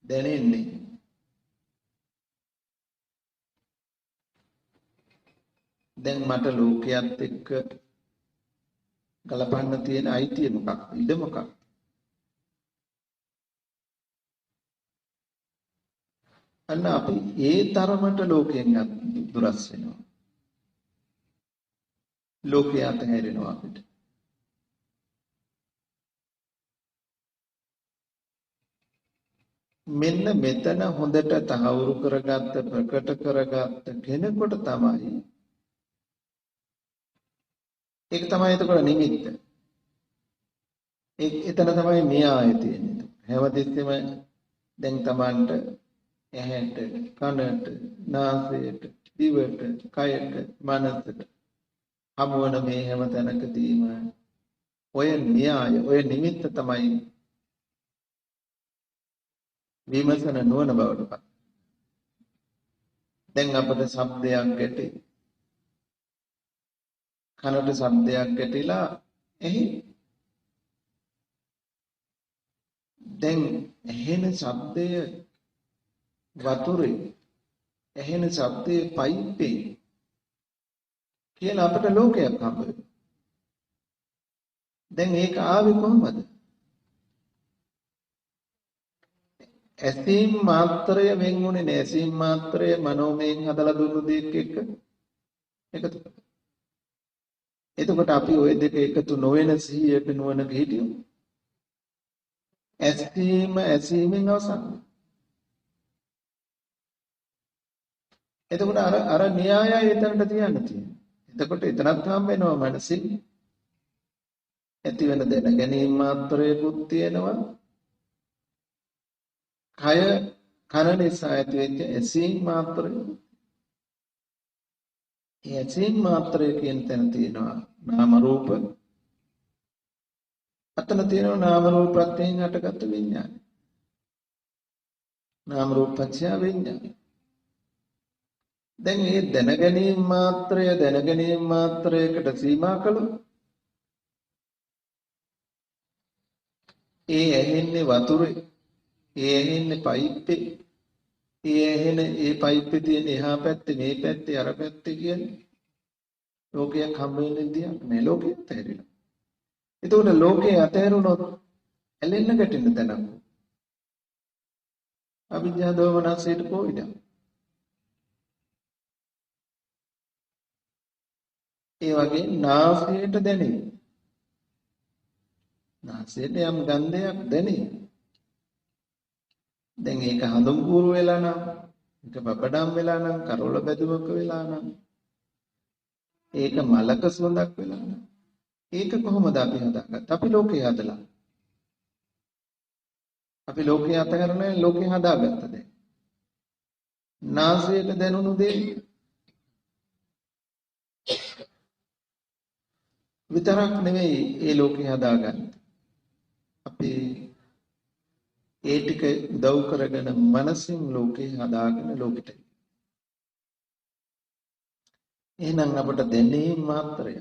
දැනෙන්නේ. දැන් මට ලෝකයේත් එක්ක ගලපන්න තියෙන අයිතිය මොකක්ද? ඉඩ මොකක්ද? අන්න අපි ඒ තරමට ලෝකයෙන් දුරස් වෙනවා. ලෝකය අතහැරෙනවා අපිට. මෙන්න මෙතන හොඳට තහවුරු කරගත්ත ප්‍රකට කරගත්ත කෙනෙකුට තමයි ඒක තමයි එතකොට නිමිත්ත. එතන තමයි න්‍යාය තියෙන්නේ. හැමතිස්සෙම දැන් Tamanට ඇහැට, කනට, නාසයට, දිවට, කයට, මනසට හමුවන මේ හැම තැනකදීම ඔය න්‍යාය, ඔය නිමිත්ත තමයි විමසන නුවණ බවට පත්. දැන් අපිට ශබ්දයක් ගැටේ. කනට ශබ්දයක් ගැටිලා එහි දැන් ඇහෙන ශබ්දය වතුරේ ඇහෙන ශබ්දයේ පයිප්පේ කියලා අපිට ලෝකයක් හම්බ වෙනවා. දැන් ඒක ආවේ කොහොමද? ඇසීම් මාත්‍රය වෙන්ුනේ නෑ. ඇසීම් මාත්‍රය මනෝමයෙන් හදලා දුන්නු දෙයක් එක්ක එකතු. එතකොට අපි ওই දෙක එකතු නොවන සිහියට නුවණක හිටියොත් ඇසීමෙන් අවසන්. එතකොට අර න්‍යායය එතනට තියන්න තියෙනවා. එතකොට එතනත් හම්බ වෙනවා මනසින් ඇති වෙන දැන ගැනීම මාත්‍රයකුත් තියෙනවා. කන නිසා ඇති වෙච්ච ඇසීම් මාත්‍රය. ඒ ඇසීම් මාත්‍රය කියන තැන තියෙනවා නාම රූප. අතන තියෙනවා නාම රූප ප්‍රත්‍යයෙන් හටගත් විඥාන. නාම රූප පත්‍ය විඥාන. දැන් මේ දැනගැනීම මාත්‍රයකට සීමා කළොත් ඒ ඇහෙන්නේ වතුරේ, ඒ ඇහෙන්නේ පයිප්පේ, ඒ පයිප්පේ තියෙන එහා පැත්තේ මේ පැත්තේ අර පැත්තේ කියන්නේ ලෝකයක් හම්බ වෙන විදියක් නෑ. ලෝකෙත් ඇහැරිලා. එතකොට ලෝකේ අතහැරුණොත් ඇලෙන්න ගැටෙන්න තැනක්. අවිද්‍යාව දෝමනසයට කොයිද? ඒ වගේ නාසයට දැනේ. නාසයට යම් ගන්ධයක් දැනේ. දැන් ඒක හඳුන් කූරු වෙලා නම්, ඒක බබඩම් වෙලා නම්, කරවල බැදුමක වෙලා නම්, ඒක මලක සුවඳක් වෙලා නම්, ඒක කොහොමද අපි හදාගත්තේ? අපි ලෝකේ හදලා. අපි ලෝකේ අතහැරනේ ලෝකේ හදාගත්ත දේ. නාසයට දැනුණු දේ විතරක් නෙවෙයි ඒ ලෝකේ හදාගන්න. අපි ඒ ටික උදව් කරගෙන මනසින් ලෝකේ හදාගෙන ලෝකෙට. එහෙනම් අපට දැනීම මාත්‍රය.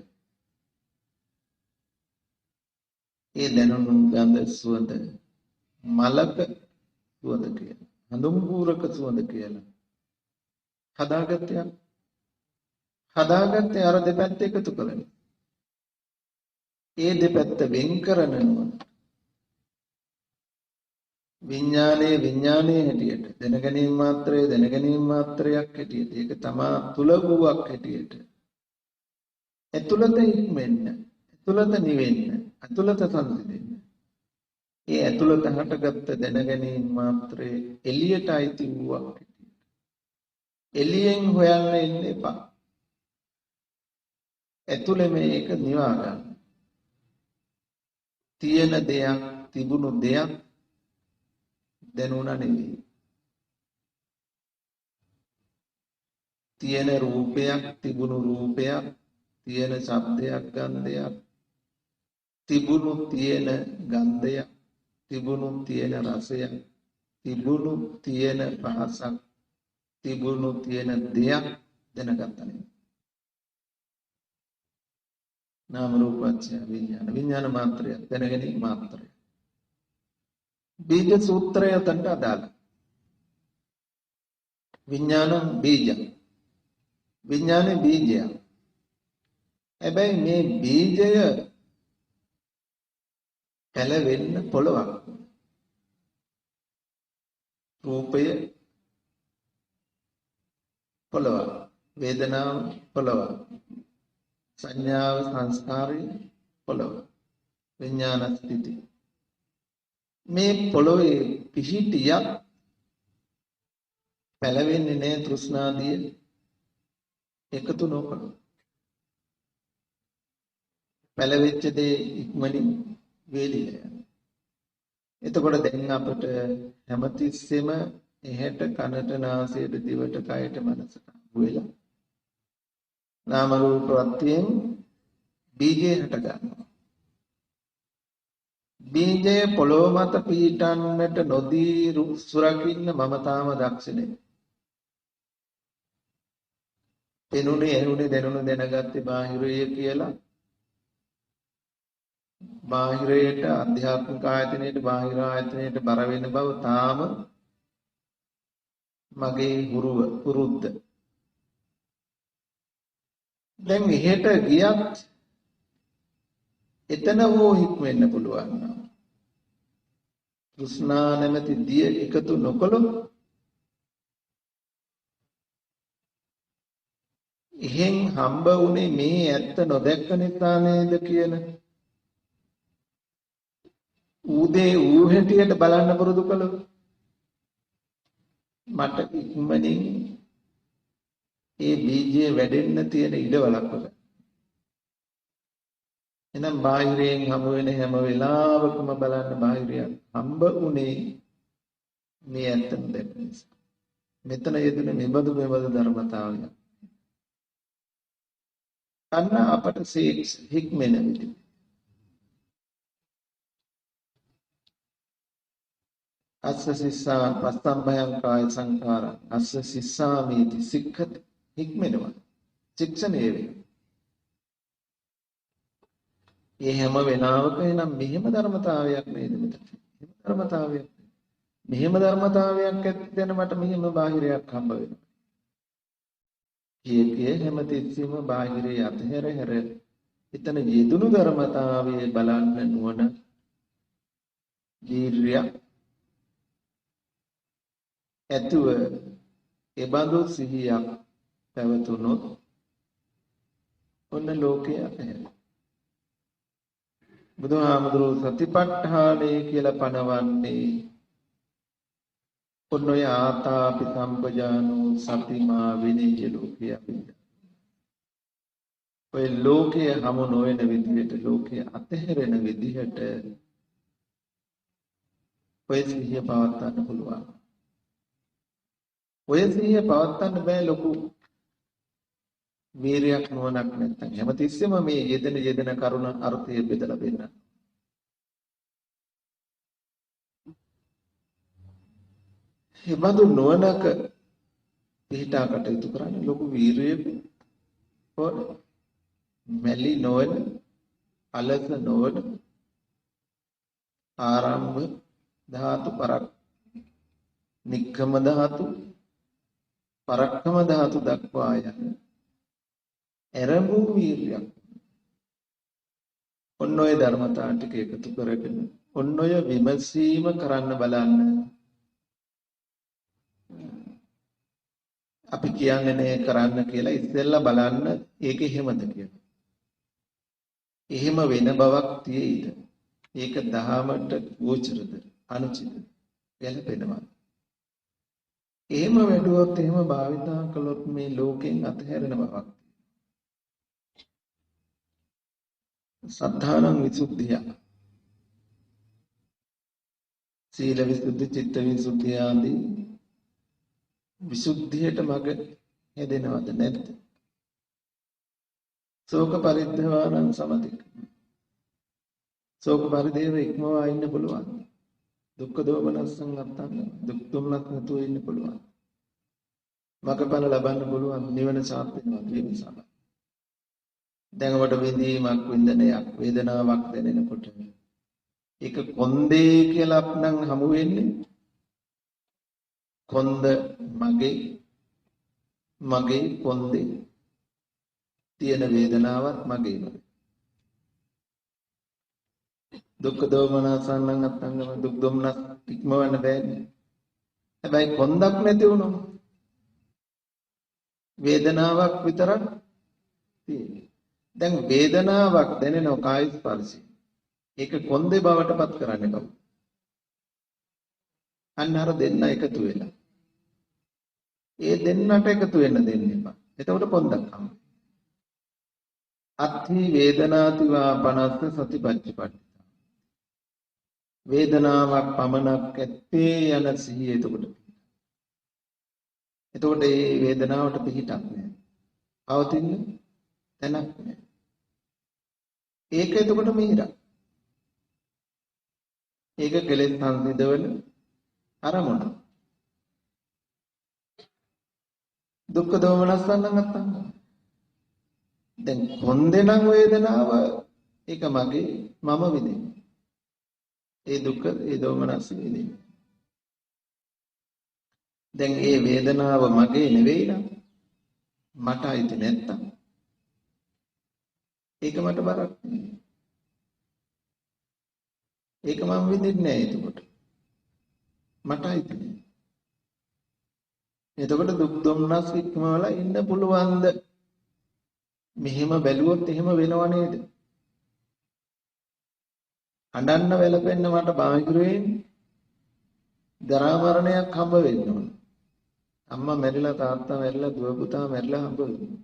ඒ දැනුණු ගඳ සුවඳ මලක සුවඳ කියලා. හඳුන් පූරක සුවඳ කියලා. හදාගත්තේ අර දෙපැත්ත එකතු කරගෙන. ඒ දෙපැත්ත වෙන් කරන නුවණ. විඥානයේ හැටියට දැනගැනීම මාත්‍රයක් හැටියට ඒක තමා තුල වූවක් හැටියට ඇතුළත ඉක්මෙන්න ඇතුළත නිවෙන්න ඇතුළත සංසිඳෙන්න ඒ ඇතුළත හටගත්ත දැනගැනීම මාත්‍රේ එළියට අයිති වූවක් හැටියට එළියෙන් හොයන්න ඉන්න එපා. ඇතුළේ මේක නිවා ගන්න. තියෙන දෙයක් තිබුණු දෙයක් දැනුණා නෙවෙයි. තියෙන රූපයක් තිබුණු රූපයක් තියෙන ශබ්දයක් ගන්ධයක් තිබුණු තියෙන ගන්ධයක් තිබුණු තියෙන රසයක් තිබුණු තියෙන පහසක් තිබුණු තියෙන දෙයක් දැනගත්තා නෙවෙයි. නාම රූපච්ඡ විඥාන විඥාන මාත්‍රය දැනගැනීම මාත්‍රය. බීජ සූත්‍රය තන්ට අදාළ. විඥාන බීජ විඥානේ බීජය. හැබැයි මේ බීජය පැලවෙන්න පොළවක්. රූපය පොළවක්. වේදනාව පොළවක්. සංඥාව සංස්කාරය පොළව. විඥාන ස්ථಿತಿ. මේ පොළොවේ පිහිටියක් පැලවෙන්නේ නැහැ තෘෂ්ණාදිය එකතු නොකර. පැලවෙච්ච දේ ඉක්මනින් වේලිලා යනවා. එතකොට දැන් අපට හැමතිස්සෙම එහෙට කනට නාසයට දිවට කයට මනසට වෙලා නාම රූප ප්‍රත්‍යයෙන් බීජය හට ගන්නවා. බීජය පොළොව මත පිහිටන්නට නොදී සුරකින්න මම තාම දක්ෂ නෙමෙයි. පෙනුනේ ඇහුනේ දැනුනේ දැනගත්තේ බාහිරය කියලා. බාහිරයට අධ්‍යාත්මික ආයතනයට බාහිර ආයතනයට බර වෙන බව තාම මගේ පුරුද්ද. දැන් එහෙට ගියත් එතන හෝ හික්මෙන්න පුළුවන් නම් තෘෂ්ණා නැමැති දිය එකතු නොකළොත් එහෙන් හම්බ වුණේ මේ ඇත්ත නොදැක්ක නිසා නේද කියන ඌදේ ඌ හැටියට බලන්න පුරුදු කළොත් මට ඉක්මනින් ඒ බීජය වැඩෙන්න තියෙන ඉඩ වළක්වලා. එහෙනම් බාහිරයෙන් හමු වෙන හැම වෙලාවකම බලන්න බාහිරයන් හම්බ උනේ මේ ඇත්තම දැක්ක නිසා. මෙතන යෙදුන මෙබඳු ධර්මතාවය. අන්න අපට සීක්ස් හික්මෙන විදිහ. අස්ස සිස්සා පස්සම්භයං කාය සංඛාර අස්ස සිස්සාමීති සික්ඛති හික්මෙනවා. ශික්ෂණය වේ. ඒ හැම වෙලාවක එනම් මෙහෙම ධර්මතාවයක් නේද මෙතන. මෙහෙම ධර්මතාවයක්. මෙහෙම ධර්මතාවයක් ඇත්තෙන මට මෙහෙම බාහිරයක් හම්බ වෙනවා. කීකේ හැම තිස්සෙම බාහිරේ අතහැර හැර එතන යෙදුණු ධර්මතාවයේ බලන්න නුවණ දීර්ඝයක් ඇතුව ඒ බඳු සිහියක් පැවතුනොත් ඔන්න ලෝකයේ අතහැර. බුදුහාමුදුරුවෝ සතිපට්ඨානය කියලා පනවන්නේ ඔන්න ඔය ආතාපි සම්පජානෝ සතිමා විනීය ලෝකය අපිට. ඔය ලෝකයේ හමු නොවන විදිහට ලෝකයේ අතහැරෙන විදිහට ඔය සිහිය පවත්වන්න පුළුවන්. ඔය සිහිය පවත්වන්න බෑ ලොකු වීරයක් නුවණක් නැත්නම්. හැමතිස්සෙම මේ යෙදෙන කරුණ අර්ථය බෙදලා දෙන්න. මේ බඳු නුවණක පිටා කටයුතු කරන්නේ ලොකු වීරයෙක් ඕන. මැලි නොවන, අලස නොවන ආරම්භ ධාතු පරක් නික්කම ධාතු පරක්කම ධාතු දක්වා යන එරඹු වීර්යයක්. ඔන්න ඔය ධර්මතා ටික එකතු කරගෙන ඔන්න ඔය විමසීම කරන්න බලන්න. අපි කියන්නේ නේ කරන්න කියලා ඉස්සෙල්ලා බලන්න ඒක එහෙමද කියලා. එහෙම වෙන බවක් තියෙයිද? ඒක දහමට ගෝචරද? අනුචිතද? ගැලපෙනවා. එහෙම වැඩුවොත් එහෙම භාවිතා කළොත් මේ ලෝකෙන් අතහැරෙන බවක්. සද්ධානං විසුද්ධිය. සීල විසුද්ධි, චිත්ත විසුද්ධි ආදී විසුද්ධියට මඟ හැදෙනවද නැද්ද? ශෝක පරිද්දවාණං සමතික. ශෝක පරිදේව ඉක්මවා ඉන්න පුළුවන්. දුක්ඛ දෝමනස්සං අත්තං දුක් දුම්නස් නැතුව ඉන්න පුළුවන්. මගපල ලබන්න පුළුවන් නිවන සාර්ථකව වීම සඳහා. දැන් ඔබට විඳීමක් විඳනයක් වේදනාවක් දැනෙනකොට ඒක කොන්දේ කියලා අපනම් හමු වෙන්නේ. කොන්ද මගේ කොන්දේ තියෙන වේදනාවක් මගේම. දුක්ඛ දෝමනසං අත්තංගම දුක් දුම්නස් ඉක්මවන්න බෑනේ. හැබැයි කොන්දක් නැති වුණොත් වේදනාවක් විතරක් තියෙනවා. දැන් වේදනාවක් දැනෙන කාය ස්පර්ශය. ඒක කොන්දේ බවට පත් කරන්නේ කවුද? අන්න අර දෙන්න එකතු වෙලා. ඒ දෙන්නට එකතු වෙන්න දෙන්න එපා. එතකොට කොන්දක් හම්බ. අත්ථි වේදනාති වා පනස්ස සතිපට්ඨිපට්ඨි. වේදනාවක් පමණක් ඇත්තේ යන සිහිය එතකොට. එතකොට මේ වේදනාවට පිහිටක් නැහැ. පවතින තැනක් නැහැ. ඒක එතකොට මිහිරක්. ඒක කෙලෙස් සංසිඳවන අරමුණ. දුක්ඛ දෝමනස්සන්න නැත්තම්. දැන් කොන්දේනම් වේදනාව ඒක මගේ මම විඳින්නේ. ඒ දුක්ඛ ඒ දෝමනස්ස විඳින්නේ. දැන් ඒ වේදනාව මගේ නෙවෙයි නම් මට අයිති නැත්තම් ඒක මට බරක් නෙවෙයි. ඒක මම විඳින්නේ නැහැ එතකොට. මට අයිති නෑ. එතකොට දුක් දුම්නස් ඉක්මවලා ඉන්න පුළුවන්ද? මෙහෙම බැලුවොත් එහෙම වෙනව නේද? අඬන්න වැළපෙන්න මට බාහිරුවෙන් දරා මරණයක් හම්බ වෙන්න ඕන. අම්මා මැරිලා තාත්තා මැරිලා දුව පුතා මැරිලා හම්බ වෙනවා.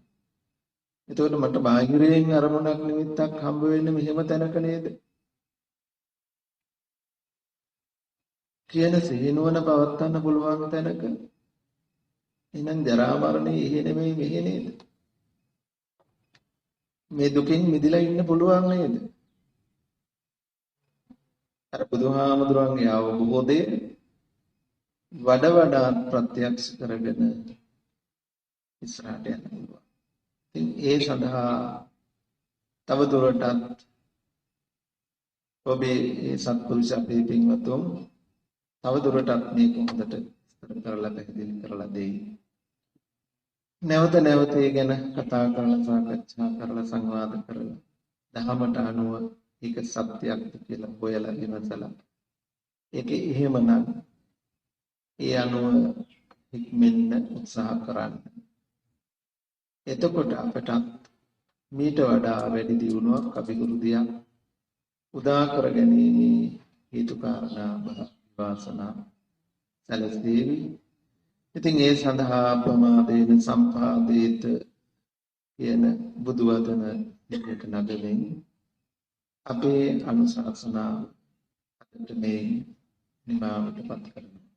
එතකොට මට බාහිරයෙන් අරමුණක් නිමිත්තක් හම්බ වෙන්නේ මෙහෙම තැනක නේද? කියන සිහිනුවන පවත්වන්න පුළුවන් තැනක එහෙනම් ජරා මරණේ එහෙ නෙමෙයි මෙහෙ නේද? මේ දුකින් මිදලා ඉන්න පුළුවන් නේද? අර බුදුහාමුදුරන්ගේ අවබෝධය වඩා ප්‍රත්‍යක්ෂ කරගෙන ඉස්සරහට යන්න පුළුවන්. ඉතින් ඒ සඳහා තව දුරටත් ඔබේ ඒ සත්පුරුෂ අපේ පින්වතුන් තව දුරටත් මේක හොඳට විස්තර කරලා පැහැදිලි කරලා දෙයි. නැවත නැවත ඒ ගැන කතා කරලා සාකච්ඡා කරලා සංවාද කරලා දහමට අනුව ඒක සත්‍යයක්ද කියලා හොයලා විමසලා ඒකේ එහෙමනම් ඒ අනුව හික්මෙන්න උත්සාහ කරන්න. එතකොට අපට මීට වඩා වැඩි දියුණුවක් අභිවෘද්ධියක් උදා කර ගැනීම හේතු කාරණා වාසනා සැලසේවි. ඉතින් ඒ සඳහා ප්‍රමාදේන සම්පාදේත කියන බුදු වදන විදිහට නගමින් අපේ අනුශාසනාව අදට මේ නිමාවටපත් කරනවා.